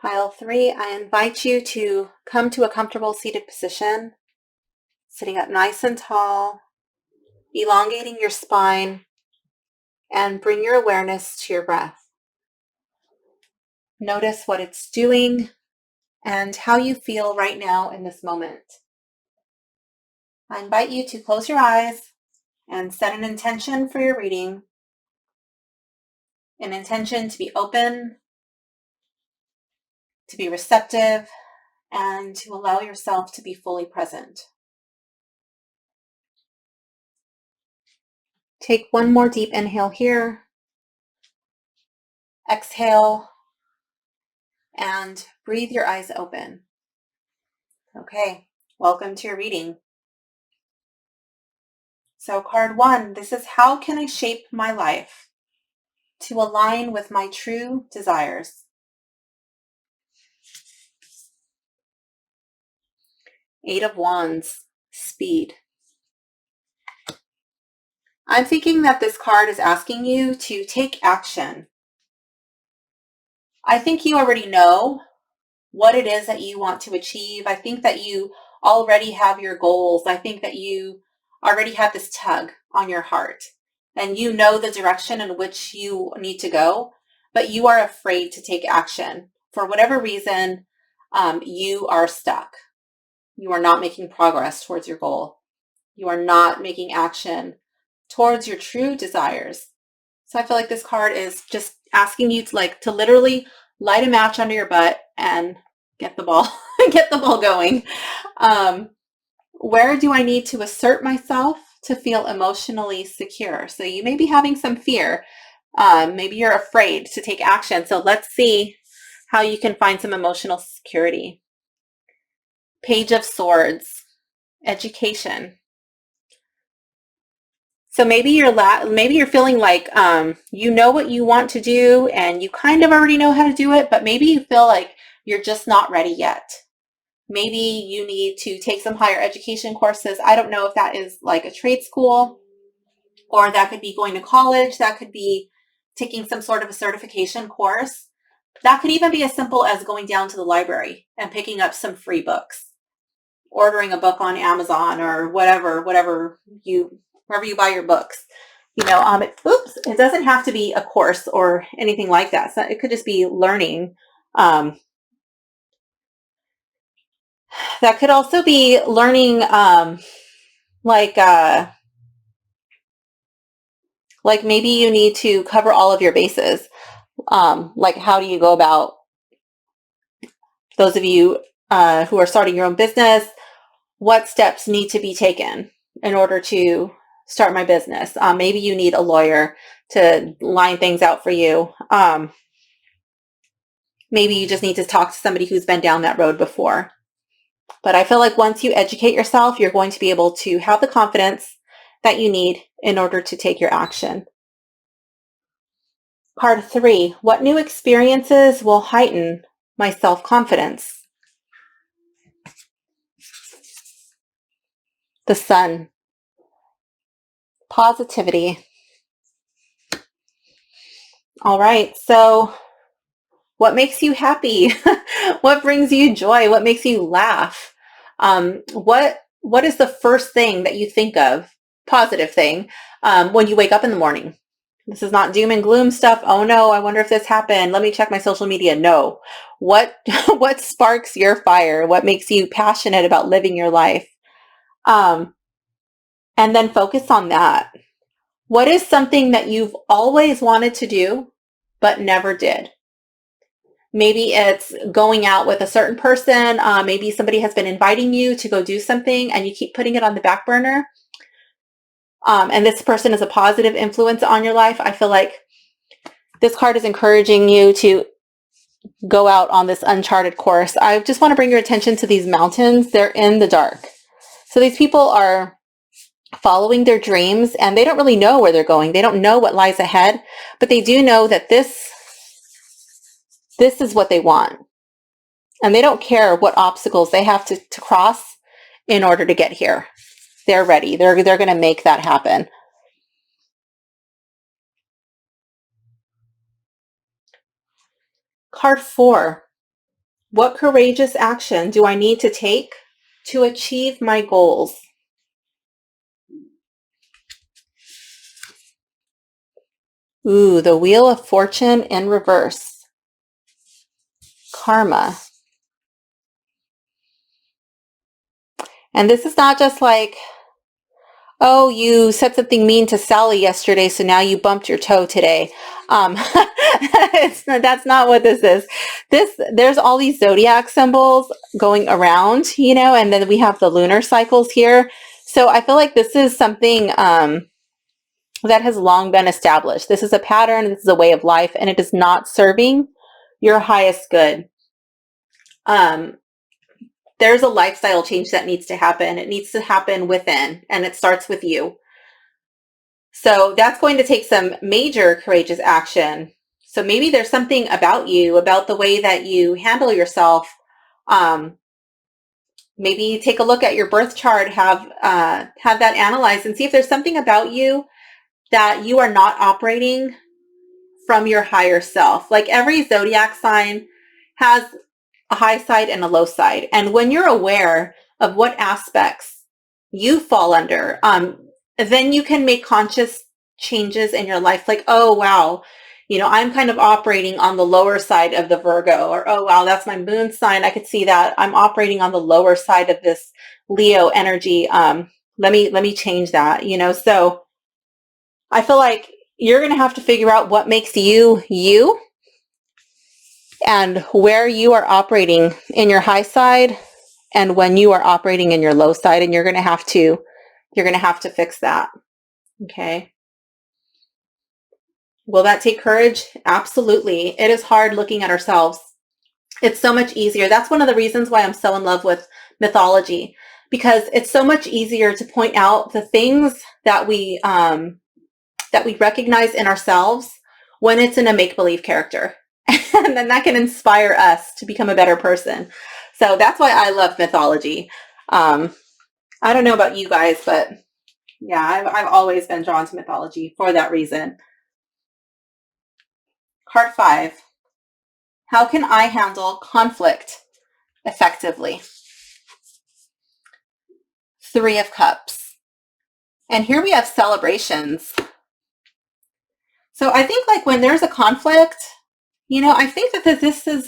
Pile 3, I invite you to come to a comfortable seated position, sitting up nice and tall, elongating your spine, and bring your awareness to your breath. Notice what it's doing and how you feel right now in this moment. I invite you to close your eyes and set an intention for your reading, an intention to be open, to be receptive, and to allow yourself to be fully present. Take one more deep inhale here. Exhale and breathe your eyes open. Okay, welcome to your reading. So card 1, this is how can I shape my life to align with my true desires? Eight of Wands, speed. I'm thinking that this card is asking you to take action. I think you already know what it is that you want to achieve. I think that you already have your goals. I think that you already have this tug on your heart and you know the direction in which you need to go, but you are afraid to take action. For whatever reason, you are stuck. You are not making progress towards your goal. You are not making action towards your true desires. So I feel like this card is just asking you to literally light a match under your butt and get the ball going. Where do I need to assert myself to feel emotionally secure? So you may be having some fear. Maybe you're afraid to take action. So let's see how you can find some emotional security. Page of Swords, education. So maybe you're feeling like you know what you want to do and you kind of already know how to do it, but maybe you feel like you're just not ready yet. Maybe you need to take some higher education courses. I don't know if that is like a trade school or that could be going to college, that could be taking some sort of a certification course. That could even be as simple as going down to the library and picking up some free books, ordering a book on Amazon or wherever you buy your books. It doesn't have to be a course or anything like that. So it could just be learning. That could also be learning, like maybe you need to cover all of your bases. Like, how do you go about, those of you who are starting your own business, what steps need to be taken in order to start my business? Maybe you need a lawyer to line things out for you. Maybe you just need to talk to somebody who's been down that road before. But I feel like once you educate yourself, you're going to be able to have the confidence that you need in order to take your action. Card 3, what new experiences will heighten my self-confidence? The Sun. Positivity. All right, so what makes you happy? What brings you joy? What makes you laugh? What is the first thing that you think of, positive thing, when you wake up in the morning? This is not doom and gloom stuff. Oh no, I wonder if this happened. Let me check my social media. No. What sparks your fire? What makes you passionate about living your life? And then focus on that. What is something that you've always wanted to do but never did? Maybe it's going out with a certain person. Maybe somebody has been inviting you to go do something and you keep putting it on the back burner. And this person is a positive influence on your life. I feel like this card is encouraging you to go out on this uncharted course. I just want to bring your attention to these mountains. They're in the dark. So these people are following their dreams and they don't really know where they're going. They don't know what lies ahead, but they do know that this is what they want. And they don't care what obstacles they have to cross in order to get here. They're ready. They're going to make that happen. Card 4. What courageous action do I need to take to achieve my goals? Ooh, the Wheel of Fortune in reverse. Karma. And this is not just like, oh, you said something mean to Sally yesterday, so now you bumped your toe today. That's not what this is. There's all these zodiac symbols going around, and then we have the lunar cycles here. So I feel like this is something that has long been established. This is a pattern. This is a way of life, and it is not serving your highest good. There's a lifestyle change that needs to happen. It needs to happen within, and it starts with you. So that's going to take some major courageous action. So maybe there's something about you, about the way that you handle yourself. Maybe take a look at your birth chart, have that analyzed and see if there's something about you that you are not operating from your higher self. Like every zodiac sign has a high side and a low side. And when you're aware of what aspects you fall under, then you can make conscious changes in your life. Like, oh, wow, I'm kind of operating on the lower side of the Virgo, or, oh, wow, that's my moon sign. I could see that I'm operating on the lower side of this Leo energy. Let me change that, So I feel like you're going to have to figure out what makes you, you, and where you are operating in your high side and when you are operating in your low side, and you're going to have to fix that. Okay. Will that take courage? Absolutely. It is hard looking at ourselves. It's so much easier. That's one of the reasons why I'm so in love with mythology, because it's so much easier to point out the things that we recognize in ourselves when it's in a make-believe character. And then that can inspire us to become a better person. So that's why I love mythology. I don't know about you guys, but Yeah, I've always been drawn to mythology for that reason. Card 5. How can I handle conflict effectively? 3 of Cups. And here we have celebrations. So I think like when there's a conflict, I think that this is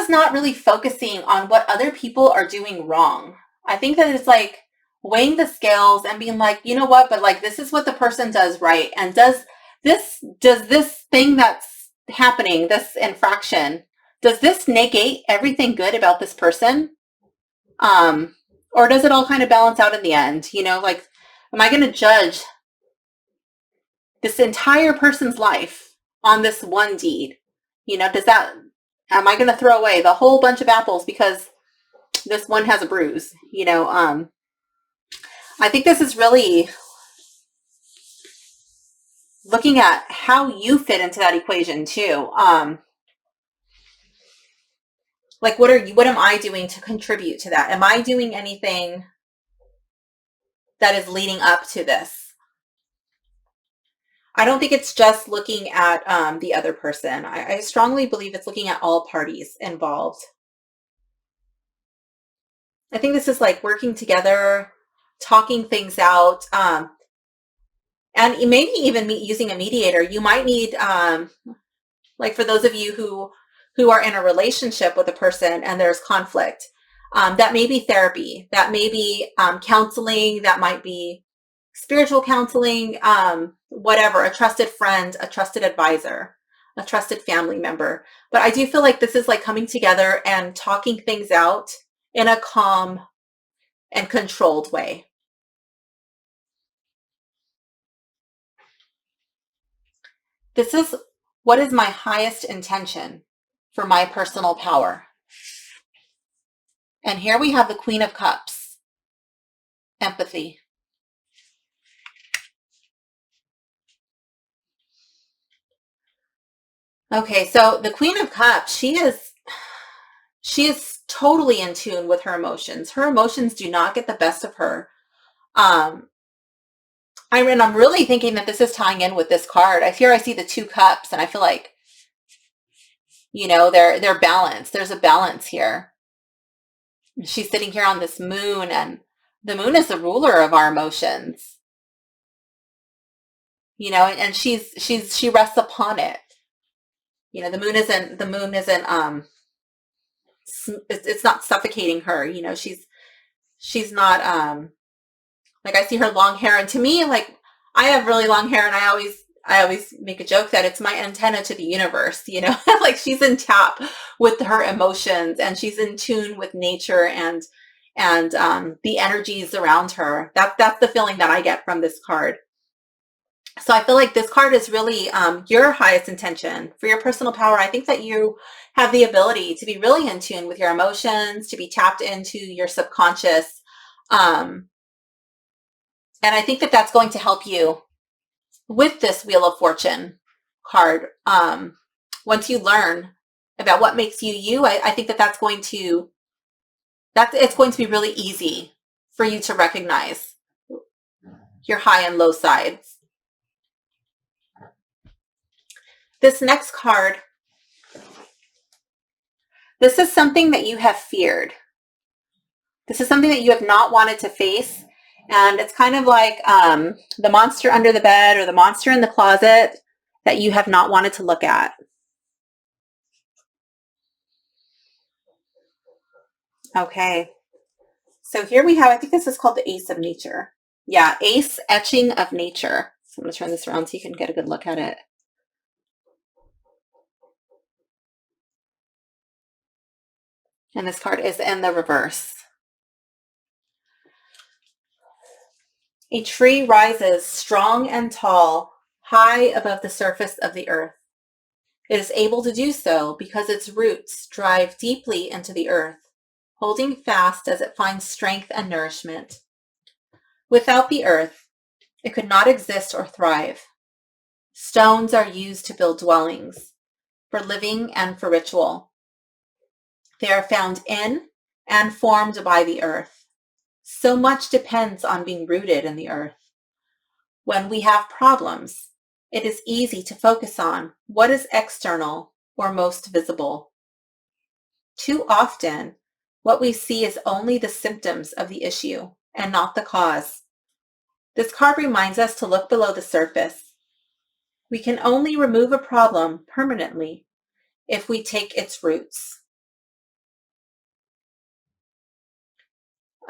not really focusing on what other people are doing wrong. I think that it's like weighing the scales and being like, you know what, but like this is what the person does right. And does this thing that's happening, this infraction, does this negate everything good about this person? Or does it all kind of balance out in the end? Like, am I going to judge this entire person's life on this one deed? Am I going to throw away the whole bunch of apples because this one has a bruise? I think this is really looking at how you fit into that equation too. Like what am I doing to contribute to that? Am I doing anything that is leading up to this? I don't think it's just looking at the other person. I strongly believe it's looking at all parties involved. I think this is like working together, talking things out, and maybe even using a mediator. You might need, like for those of you who are in a relationship with a person and there's conflict, that may be therapy, that may be counseling, that might be spiritual counseling, whatever, a trusted friend, a trusted advisor, a trusted family member. But I do feel like this is like coming together and talking things out in a calm and controlled way. This is what is my highest intention for my personal power. And here we have the Queen of Cups, empathy. Okay, so the Queen of Cups, she is totally in tune with her emotions. Her emotions do not get the best of her. I'm really thinking that this is tying in with this card. I see the 2 cups, and I feel like, they're balanced. There's a balance here. She's sitting here on this moon, and the moon is the ruler of our emotions. And she rests upon it. The moon isn't it's not suffocating her. She's not like, I see her long hair, and to me, like, I have really long hair, and I always make a joke that it's my antenna to the universe, like she's in tap with her emotions, and she's in tune with nature and the energies around her. That's the feeling that I get from this card. So I feel like this card is really your highest intention for your personal power. I think that you have the ability to be really in tune with your emotions, to be tapped into your subconscious. And I think that that's going to help you with this Wheel of Fortune card. Once you learn about what makes you you, I think that it's going to be really easy for you to recognize your high and low sides. This next card, this is something that you have feared. This is something that you have not wanted to face. And it's kind of like the monster under the bed or the monster in the closet that you have not wanted to look at. Okay. So here we have, I think this is called the Ace of Nature. Yeah, Ace Etching of Nature. So I'm going to turn this around so you can get a good look at it. And this card is in the reverse. A tree rises strong and tall, high above the surface of the earth. It is able to do so because its roots drive deeply into the earth, holding fast as it finds strength and nourishment. Without the earth, it could not exist or thrive. Stones are used to build dwellings, for living and for ritual. They are found in and formed by the earth. So much depends on being rooted in the earth. When we have problems, it is easy to focus on what is external or most visible. Too often, what we see is only the symptoms of the issue and not the cause. This card reminds us to look below the surface. We can only remove a problem permanently if we take its roots.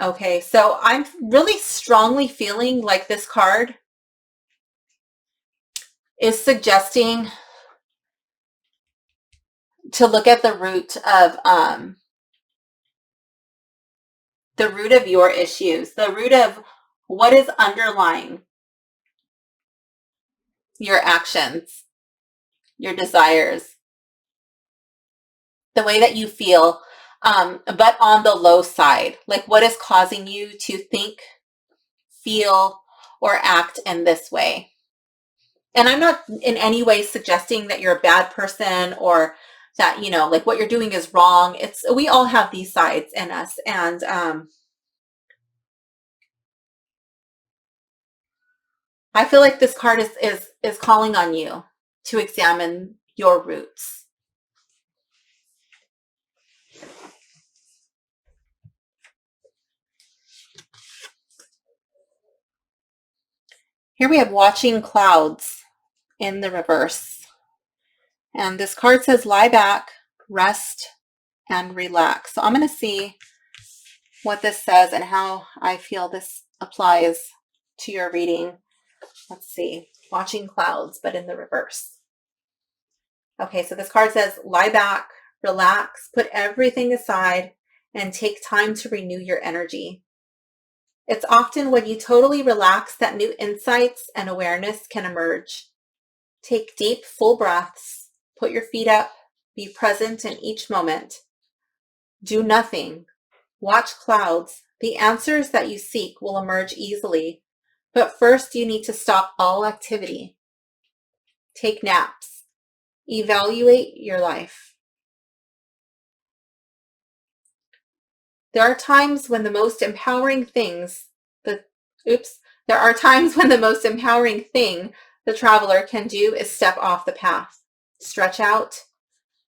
Okay, so I'm really strongly feeling like this card is suggesting to look at the root of your issues, the root of what is underlying your actions, your desires, the way that you feel, but on the low side, like what is causing you to think, feel, or act in this way. And I'm not in any way suggesting that you're a bad person or that, you know, like what you're doing is wrong. We all have these sides in us. And I feel like this card is calling on you to examine your roots. Here we have watching clouds in the reverse. And this card says lie back, rest, and relax. So I'm going to see what this says and how I feel this applies to your reading. Let's see. Watching clouds, but in the reverse. Okay, so this card says lie back, relax, put everything aside, and take time to renew your energy. It's often when you totally relax that new insights and awareness can emerge. Take deep, full breaths, put your feet up, be present in each moment. Do nothing. Watch clouds. The answers that you seek will emerge easily, but first you need to stop all activity. Take naps. Evaluate your life. There are times when the most empowering thing the traveler can do is step off the path, stretch out,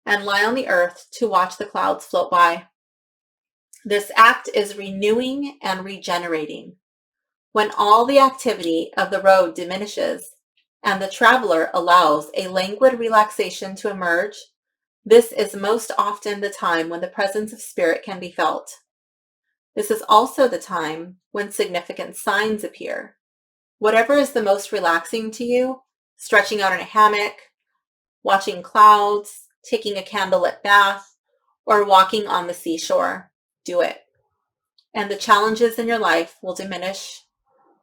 and lie on the earth to watch the clouds float by. This act is renewing and regenerating. When all the activity of the road diminishes and the traveler allows a languid relaxation to emerge, this is most often the time when the presence of spirit can be felt. This is also the time when significant signs appear. Whatever is the most relaxing to you, stretching out in a hammock, watching clouds, taking a candlelit bath, or walking on the seashore, do it. And the challenges in your life will diminish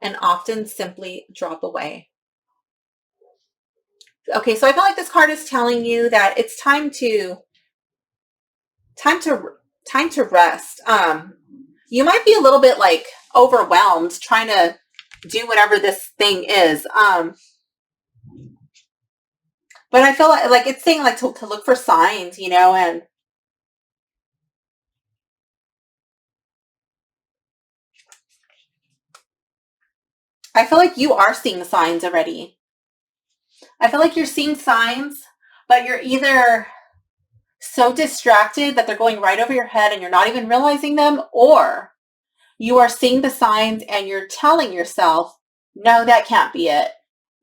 and often simply drop away. Okay, so I feel like this card is telling you that it's time to rest. You might be a little bit like overwhelmed trying to do whatever this thing is. But I feel like it's saying like to look for signs, you know, and I feel like you are seeing signs already. I feel like you're seeing signs, but you're either so distracted that they're going right over your head and you're not even realizing them, or you are seeing the signs and you're telling yourself, no, that can't be it.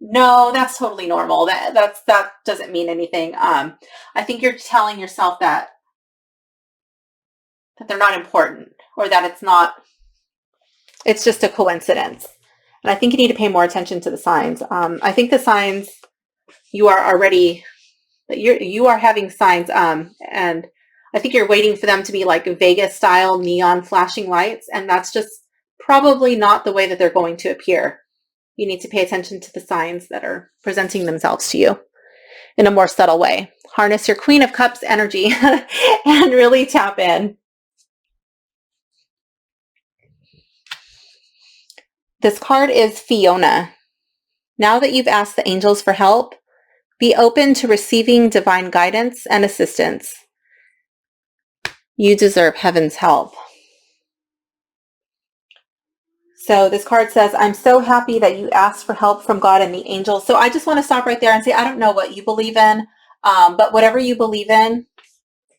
No, that's totally normal. That doesn't mean anything. I think you're telling yourself that they're not important, or that it's just a coincidence. And I think you need to pay more attention to the signs. I think the signs you are having signs, and I think you're waiting for them to be like Vegas style neon flashing lights, and that's just probably not the way that they're going to appear. You need to pay attention to the signs that are presenting themselves to you in a more subtle way. Harness your Queen of Cups energy and really tap in. This card is Fiona. Now that you've asked the angels for help, be open to receiving divine guidance and assistance. You deserve heaven's help. So this card says, I'm so happy that you asked for help from God and the angels. So I just want to stop right there and say, I don't know what you believe in, but whatever you believe in,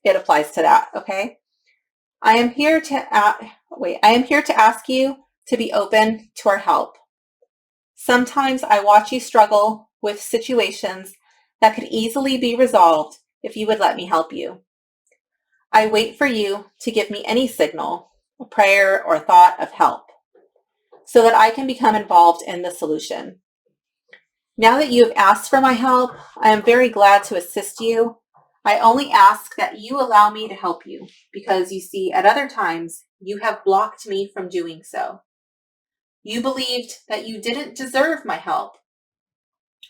it applies to that. Okay. I am here to ask you to be open to our help. Sometimes I watch you struggle with situations that could easily be resolved if you would let me help you. I wait for you to give me any signal, a prayer or thought of help, so that I can become involved in the solution. Now that you have asked for my help, I am very glad to assist you. I only ask that you allow me to help you because you see, at other times, you have blocked me from doing so. You believed that you didn't deserve my help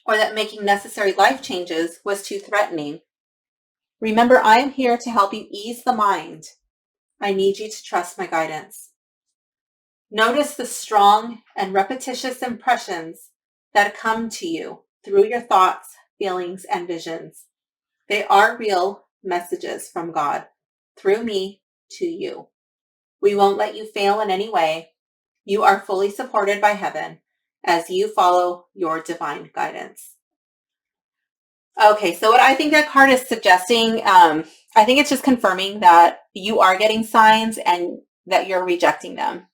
or that making necessary life changes was too threatening. Remember, I am here to help you ease the mind. I need you to trust my guidance. Notice the strong and repetitious impressions that come to you through your thoughts, feelings, and visions. They are real messages from God through me to you. We won't let you fail in any way. You are fully supported by heaven as you follow your divine guidance. Okay, so what I think that card is suggesting, I think it's just confirming that you are getting signs and that you're rejecting them.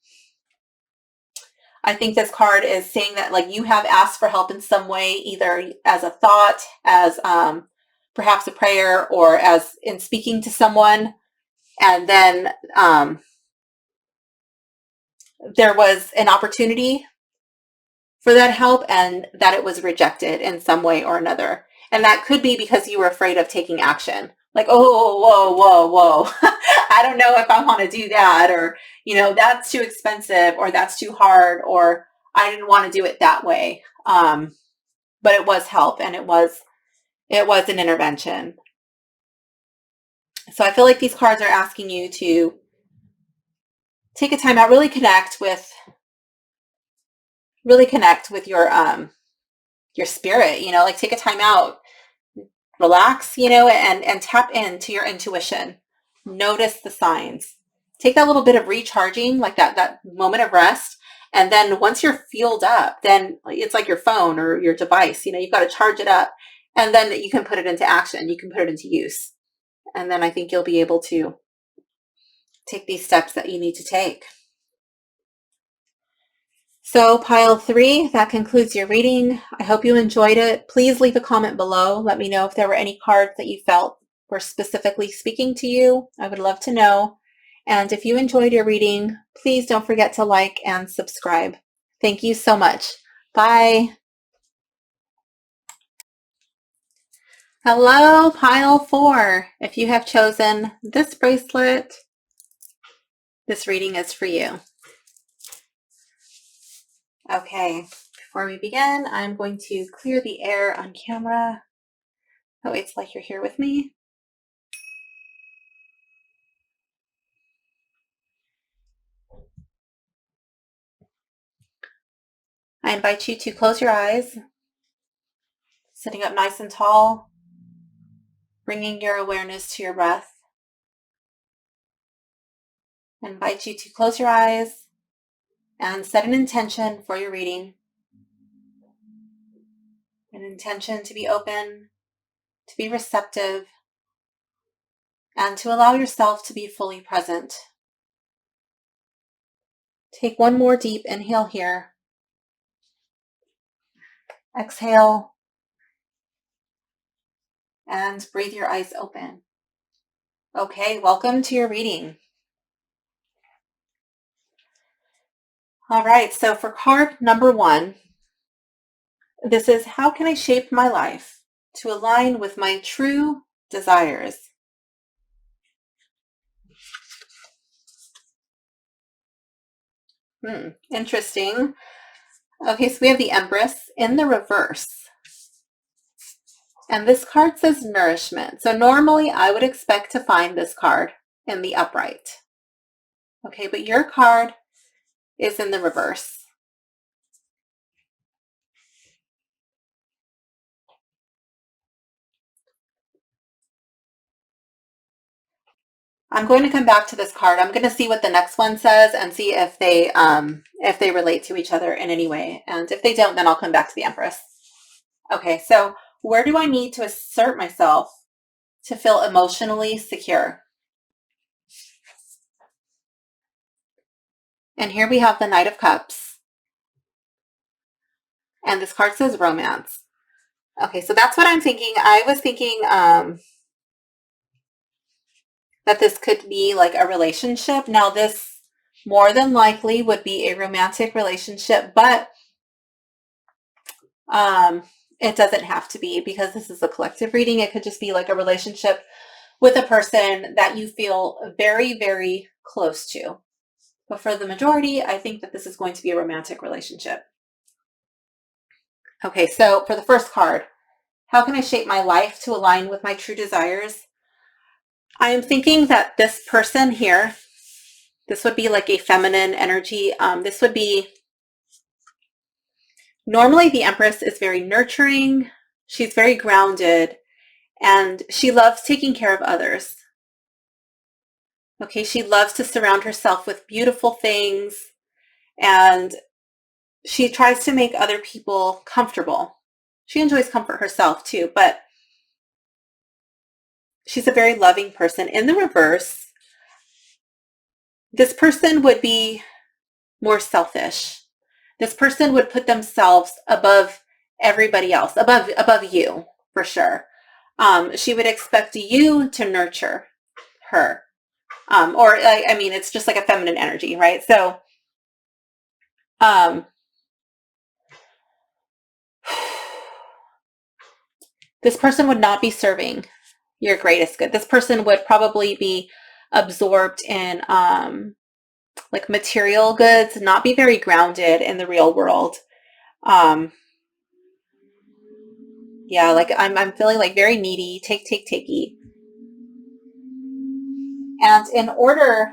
I think this card is saying that like you have asked for help in some way, either as a thought, as perhaps a prayer, or as in speaking to someone. And then there was an opportunity for that help and that it was rejected in some way or another. And that could be because you were afraid of taking action. Like, oh, whoa. I don't know if I want to do that, or, that's too expensive, or that's too hard, or I didn't want to do it that way. But it was help, and it was an intervention. So I feel like these cards are asking you to take a time out, really connect with your spirit, like take a time out, relax, and tap into your intuition. Notice the signs. Take that little bit of recharging, like that moment of rest. And then once you're fueled up, then it's like your phone or your device, you've got to charge it up, and then you can put it into action. You can put it into use. And then I think you'll be able to take these steps that you need to take. So pile 3, that concludes your reading. I hope you enjoyed it. Please leave a comment below. Let me know if there were any cards that you felt were specifically speaking to you. I would love to know. And if you enjoyed your reading, please don't forget to like and subscribe. Thank you so much. Bye. Hello, pile 4. If you have chosen this bracelet, this reading is for you. Okay, before we begin, I'm going to clear the air on camera. Oh, it's like you're here with me. I invite you to close your eyes, sitting up nice and tall, bringing your awareness to your breath. I invite you to close your eyes and set an intention for your reading. An intention to be open, to be receptive, and to allow yourself to be fully present. Take one more deep inhale here. Exhale, and breathe your eyes open. Okay, welcome to your reading. All right, so for card number 1, this is, how can I shape my life to align with my true desires? Interesting. Okay, so we have the Empress in the reverse. And this card says nourishment. So normally I would expect to find this card in the upright. Okay, but your card is in the reverse. I'm going to come back to this card. I'm going to see what the next one says and see if they relate to each other in any way. And if they don't, then I'll come back to the Empress. Okay, so where do I need to assert myself to feel emotionally secure? And here we have the Knight of Cups. And this card says romance. Okay, so that's what I'm thinking. I was thinking that this could be like a relationship. Now, this more than likely would be a romantic relationship, but it doesn't have to be, because this is a collective reading. It could just be like a relationship with a person that you feel very, very close to. But for the majority, I think that this is going to be a romantic relationship. Okay, so for the first card, how can I shape my life to align with my true desires? I am thinking that this person here, this would be like a feminine energy. This would be, normally the Empress is very nurturing. She's very grounded, and she loves taking care of others. Okay, she loves to surround herself with beautiful things, and she tries to make other people comfortable. She enjoys comfort herself too, but she's a very loving person. In the reverse, this person would be more selfish. This person would put themselves above everybody else, above you, for sure. She would expect you to nurture her. Or I mean, it's just like a feminine energy, right? So, this person would not be serving your greatest good. This person would probably be absorbed in like material goods, not be very grounded in the real world. Yeah, like I'm feeling like very needy, takey. And in order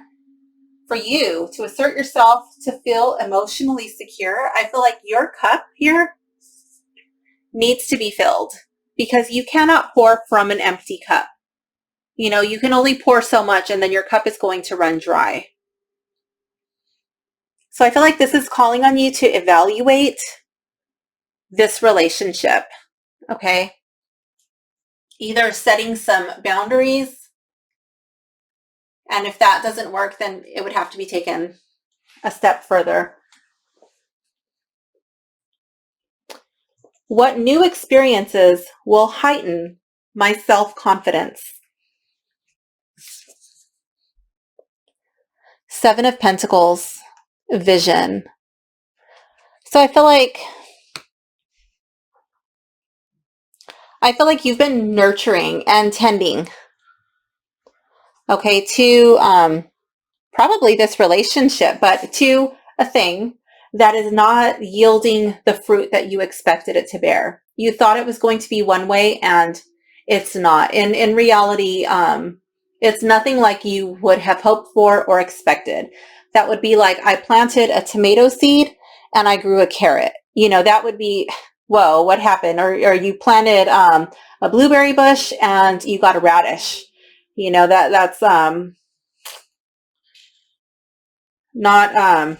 for you to assert yourself to feel emotionally secure, I feel like your cup here needs to be filled, because you cannot pour from an empty cup. You know, you can only pour so much, and then your cup is going to run dry. So I feel like this is calling on you to evaluate this relationship, okay? Either setting some boundaries, and if that doesn't work, then it would have to be taken a step further. What new experiences will heighten my self-confidence? Seven of Pentacles, vision. So I feel like you've been nurturing and tending, okay, to probably this relationship, but to a thing that is not yielding the fruit that you expected it to bear. You thought it was going to be one way, and it's not. In reality, it's nothing like you would have hoped for or expected. That would be like, I planted a tomato seed and I grew a carrot. You know, that would be, whoa, what happened? Or you planted a blueberry bush and you got a radish. You know, that's not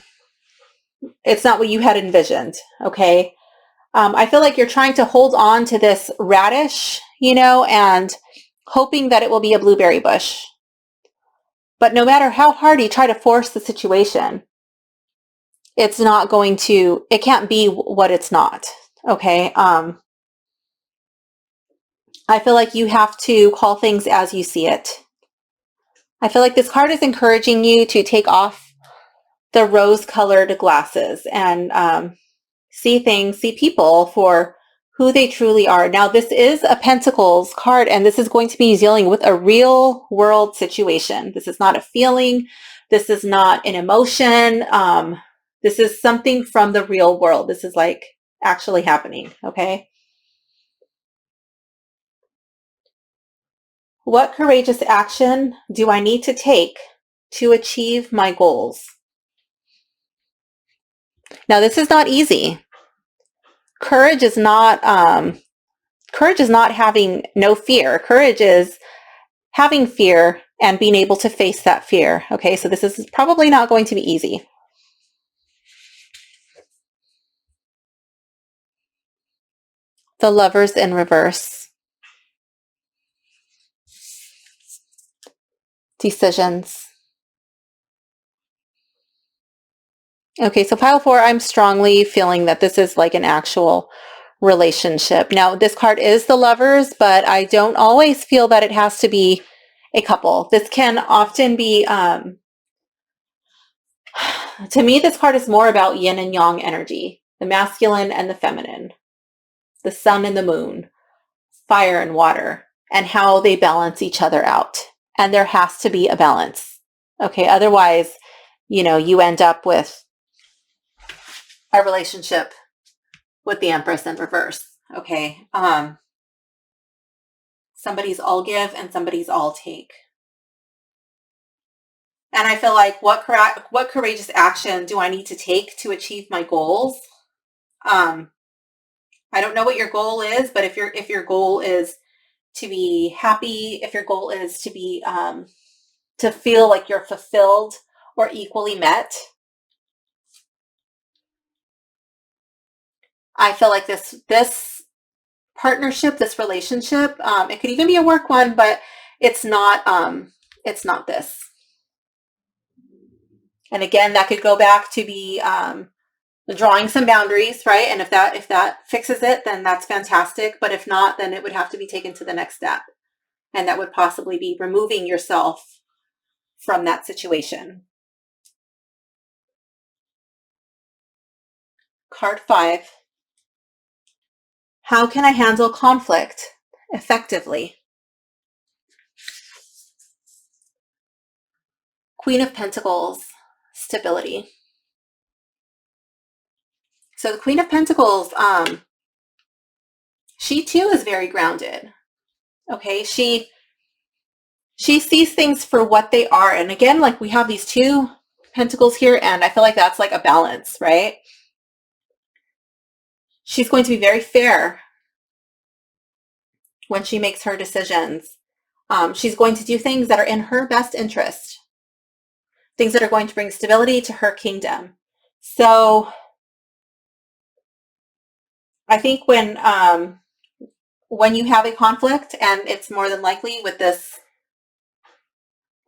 it's not what you had envisioned. Okay. I feel like you're trying to hold on to this radish, you know, and hoping that it will be a blueberry bush. But no matter how hard you try to force the situation, it's not going to, it can't be what it's not. Okay. I feel like you have to call things as you see it. I feel like this card is encouraging you to take off the rose-colored glasses and see things, see people for who they truly are. Now, this is a Pentacles card, and this is going to be dealing with a real world situation. This is not a feeling. This is not an emotion. This is something from the real world. This is like actually happening, okay? What courageous action do I need to take to achieve my goals? Now, this is not easy. Courage is not having no fear. Courage is having fear and being able to face that fear. Okay, so this is probably not going to be easy. The Lovers in reverse. Decisions. Okay, so pile 4, I'm strongly feeling that this is like an actual relationship. Now, this card is the Lovers, but I don't always feel that it has to be a couple. This can often be, to me, this card is more about yin and yang energy, the masculine and the feminine, the sun and the moon, fire and water, and how they balance each other out. And there has to be a balance. Okay, otherwise, you end up with a relationship with the Empress in reverse. Okay. Somebody's all give and somebody's all take. And I feel like what courageous action do I need to take to achieve my goals? I don't know what your goal is, but if your goal is to be happy, if your goal is to be to feel like you're fulfilled or equally met, I feel like this partnership, this relationship, it could even be a work one, but it's not this. And again, that could go back to be drawing some boundaries, right? And if that fixes it, then that's fantastic. But if not, then it would have to be taken to the next step. And that would possibly be removing yourself from that situation. Card 5. How can I handle conflict effectively? Queen of Pentacles, stability. So the Queen of Pentacles, she too is very grounded. Okay, she sees things for what they are. And again, like we have these 2 pentacles here, and I feel like that's like a balance, right? She's going to be very fair when she makes her decisions. She's going to do things that are in her best interest, things that are going to bring stability to her kingdom. So I think when you have a conflict, and it's more than likely with this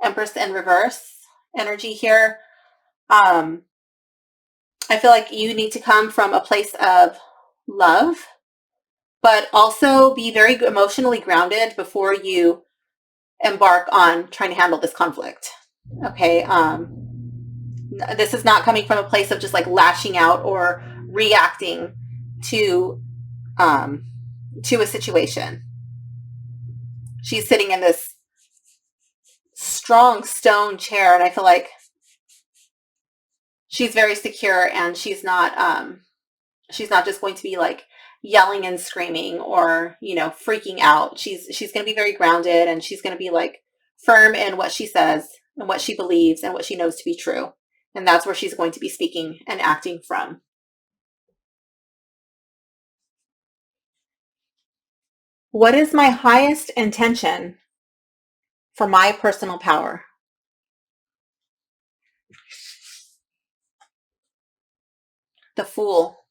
Empress in reverse energy here, I feel like you need to come from a place of love, but also be very emotionally grounded before you embark on trying to handle this conflict. Okay. This is not coming from a place of just like lashing out or reacting to a situation. She's sitting in this strong stone chair, and I feel like she's very secure, and she's not just going to be like yelling and screaming or freaking out. She's going to be very grounded, and she's going to be like firm in what she says and what she believes and what she knows to be true. And that's where she's going to be speaking and acting from. What is my highest intention for my personal power? The Fool.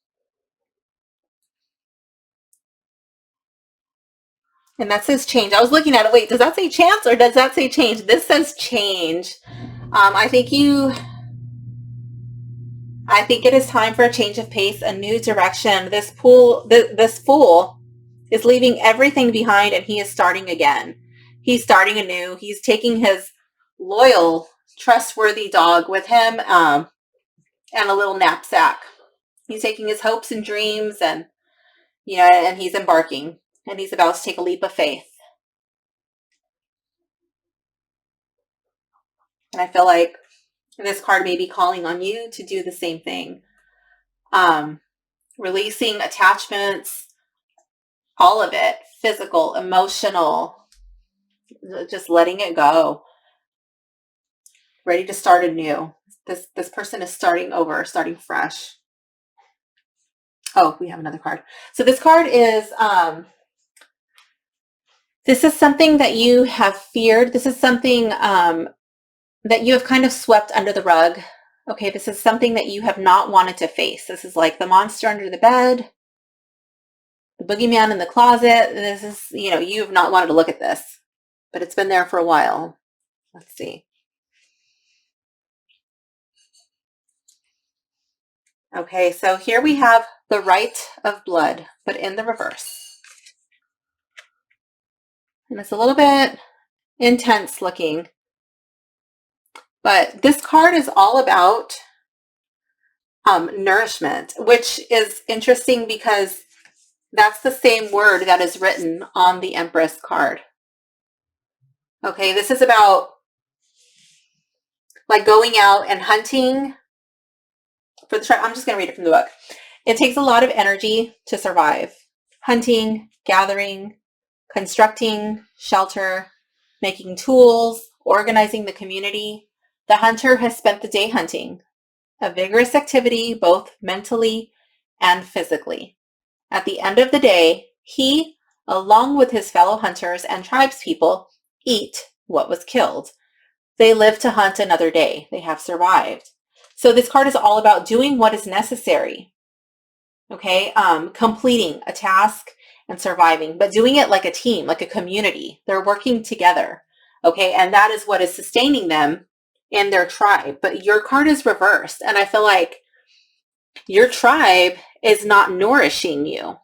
And that says change. I was looking at it. Wait, does that say chance or does that say change? This says change. I think it is time for a change of pace, a new direction. This Fool is leaving everything behind, and he is starting again. He's starting anew. He's taking his loyal, trustworthy dog with him, and a little knapsack. He's taking his hopes and dreams, and and he's embarking, and he's about to take a leap of faith. And I feel like this card may be calling on you to do the same thing. Releasing attachments, all of it, physical, emotional, just letting it go. Ready to start anew. This person is starting over, starting fresh. Oh, we have another card. So this card is This is something that you have feared. This is something that you have kind of swept under the rug. Okay, this is something that you have not wanted to face. This is like the monster under the bed, the boogeyman in the closet. This is, you have not wanted to look at this, but it's been there for a while. Let's see. Okay, so here we have the right of blood, but in the reverse. And it's a little bit intense looking, but this card is all about nourishment, which is interesting because that's the same word that is written on the Empress card. Okay, this is about like going out and hunting for the tribe. I'm just going to read it from the book. It takes a lot of energy to survive. Hunting, gathering, constructing shelter, making tools, organizing the community. The hunter has spent the day hunting, a vigorous activity both mentally and physically. At the end of the day, he, along with his fellow hunters and tribespeople, eat what was killed. They live to hunt another day. They have survived. So this card is all about doing what is necessary. Okay, completing a task and surviving, but doing it like a team, like a community. They're working together. Okay, and that is what is sustaining them in their tribe. But your card is reversed, and I feel like your tribe is not nourishing you.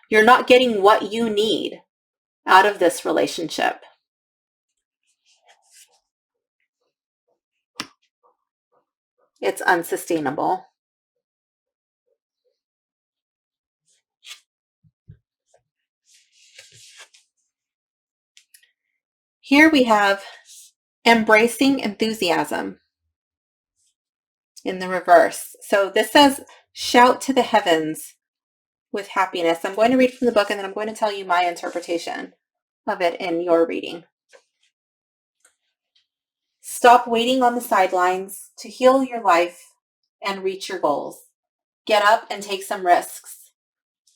You're not getting what you need out of this relationship. It's unsustainable. Here we have embracing enthusiasm in the reverse. So this says, shout to the heavens with happiness. I'm going to read from the book and then I'm going to tell you my interpretation of it in your reading. Stop waiting on the sidelines to heal your life and reach your goals. Get up and take some risks.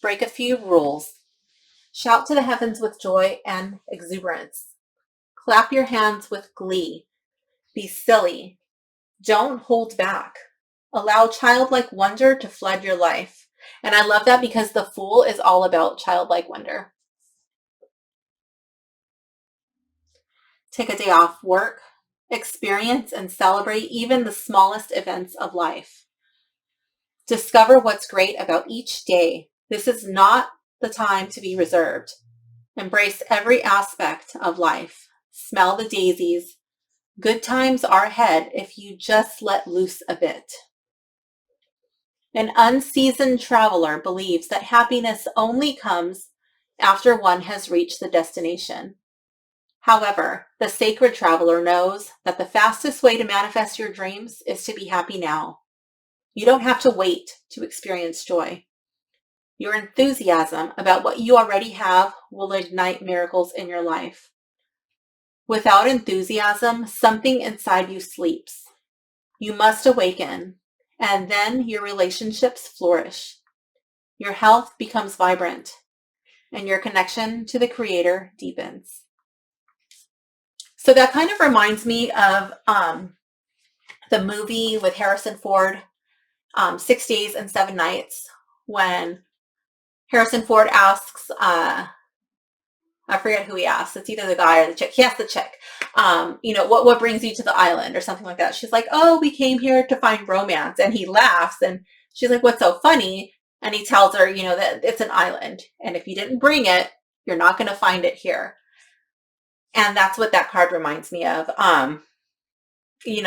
Break a few rules. Shout to the heavens with joy and exuberance. Clap your hands with glee. Be silly. Don't hold back. Allow childlike wonder to flood your life. And I love that because the Fool is all about childlike wonder. Take a day off work, experience and celebrate even the smallest events of life. Discover what's great about each day. This is not the time to be reserved. Embrace every aspect of life. Smell the daisies. Good times are ahead if you just let loose a bit. An unseasoned traveler believes that happiness only comes after one has reached the destination. However, the sacred traveler knows that the fastest way to manifest your dreams is to be happy now. You don't have to wait to experience joy. Your enthusiasm about what you already have will ignite miracles in your life. Without enthusiasm, something inside you sleeps. You must awaken, and then your relationships flourish. Your health becomes vibrant, and your connection to the Creator deepens. So that kind of reminds me of the movie with Harrison Ford, 6 Days and 7 Nights, when Harrison Ford asks, I forget who he asks. It's either the guy or the chick. He asks the chick, what brings you to the island or something like that. She's like, oh, we came here to find romance. And he laughs and she's like, what's so funny? And he tells her, that it's an island. And if you didn't bring it, you're not going to find it here. And that's what that card reminds me of. You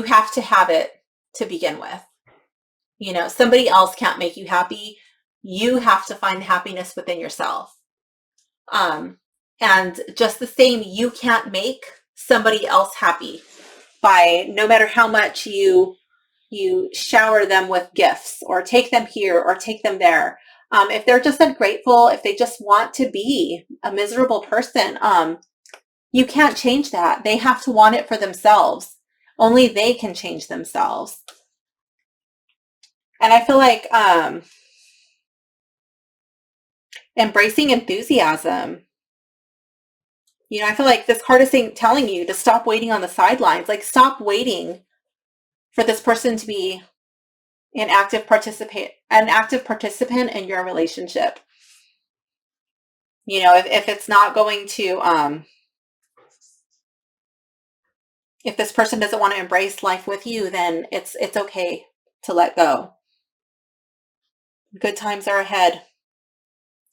have to have it to begin with. Somebody else can't make you happy. You have to find the happiness within yourself. And just the same, you can't make somebody else happy by no matter how much you shower them with gifts or take them here or take them there. If they're just ungrateful, if they just want to be a miserable person, you can't change that. They have to want it for themselves. Only they can change themselves. And I feel like embracing enthusiasm You know, I feel like this card is telling you to stop waiting on the sidelines. Like, stop waiting for this person to be an active participant in your relationship. You know, if it's not going to, if this person doesn't want to embrace life with you, then it's okay to let go. Good times are ahead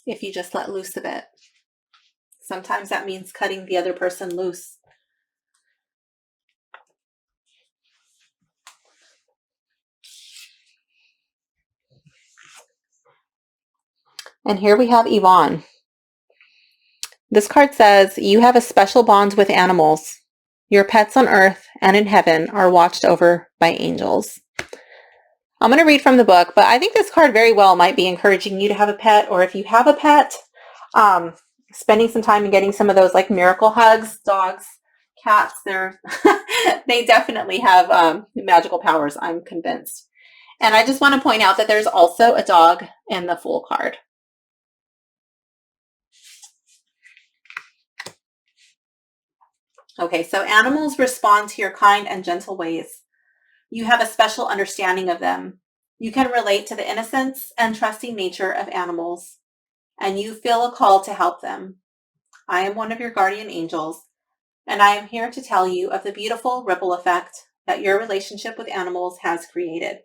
if you just let loose a bit. Sometimes that means cutting the other person loose. And here we have Yvonne. This card says, you have a special bond with animals. Your pets on earth and in heaven are watched over by angels. I'm going to read from the book, but I think this card very well might be encouraging you to have a pet, or if you have a pet, spending some time and getting some of those like miracle hugs. Dogs, cats, they definitely have magical powers, I'm convinced. And I just want to point out that there's also a dog in the Fool card. Okay, so animals respond to your kind and gentle ways. You have a special understanding of them. You can relate to the innocence and trusting nature of animals, and you feel a call to help them. I am one of your guardian angels, and I am here to tell you of the beautiful ripple effect that your relationship with animals has created.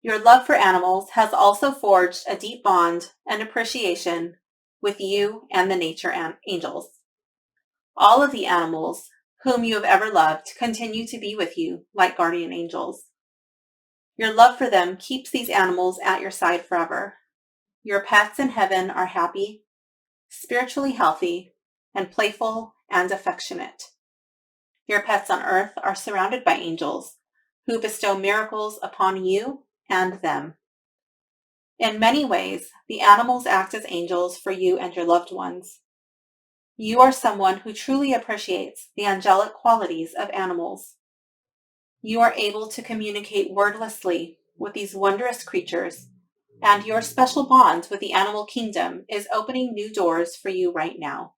Your love for animals has also forged a deep bond and appreciation with you and the nature angels. All of the animals whom you have ever loved continue to be with you like guardian angels. Your love for them keeps these animals at your side forever. Your pets in heaven are happy, spiritually healthy, and playful and affectionate. Your pets on earth are surrounded by angels who bestow miracles upon you and them. In many ways, the animals act as angels for you and your loved ones. You are someone who truly appreciates the angelic qualities of animals. You are able to communicate wordlessly with these wondrous creatures, and your special bond with the animal kingdom is opening new doors for you right now.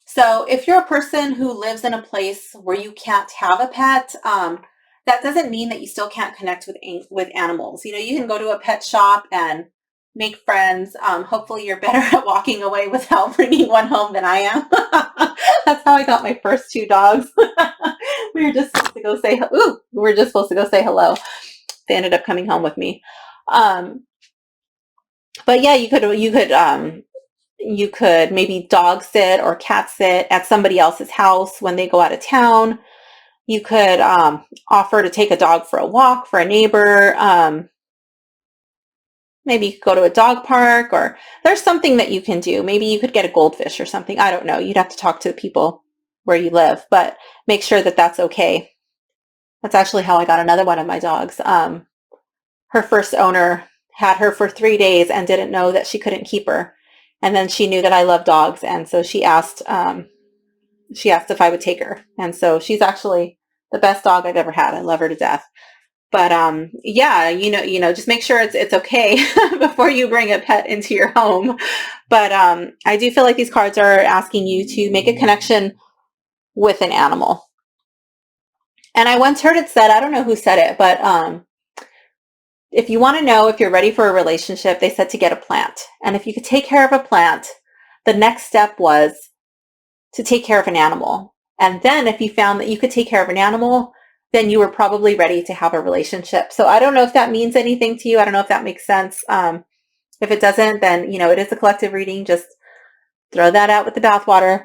So if you're a person who lives in a place where you can't have a pet, that doesn't mean that you still can't connect with animals. You know, you can go to a pet shop and make friends. Hopefully you're better at walking away without bringing one home than I am. That's how I got my first two dogs. We were just supposed to go say hello. They ended up coming home with me. But yeah, you could maybe dog sit or cat sit at somebody else's house when they go out of town. You could offer to take a dog for a walk for a neighbor. Maybe you could go to a dog park, or there's something that you can do. Maybe you could get a goldfish or something. I don't know. You'd have to talk to the people where you live, but make sure that that's okay. That's actually how I got another one of my dogs. Her first owner had her for 3 days and didn't know that she couldn't keep her. And then she knew that I love dogs, and so she asked if I would take her. And so she's actually the best dog I've ever had. I love her to death. But yeah, just make sure it's okay before you bring a pet into your home. But I do feel like these cards are asking you to make a connection with an animal. And I once heard it said, I don't know who said it, but if you want to know if you're ready for a relationship, they said to get a plant. And if you could take care of a plant, the next step was to take care of an animal. And then if you found that you could take care of an animal, then you were probably ready to have a relationship. So I don't know if that means anything to you. I don't know if that makes sense. If it doesn't, then, it is a collective reading. Just throw that out with the bathwater.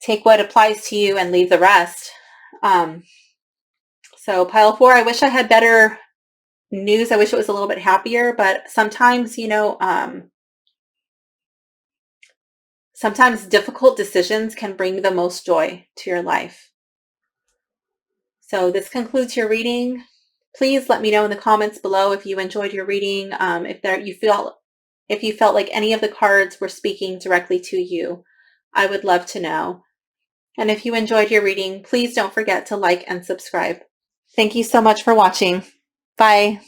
Take what applies to you and leave the rest. So pile 4, I wish I had better news. I wish it was a little bit happier, but sometimes, sometimes difficult decisions can bring the most joy to your life. So this concludes your reading. Please let me know in the comments below if you enjoyed your reading, if you felt like any of the cards were speaking directly to you. I would love to know. And if you enjoyed your reading, please don't forget to like and subscribe. Thank you so much for watching. Bye.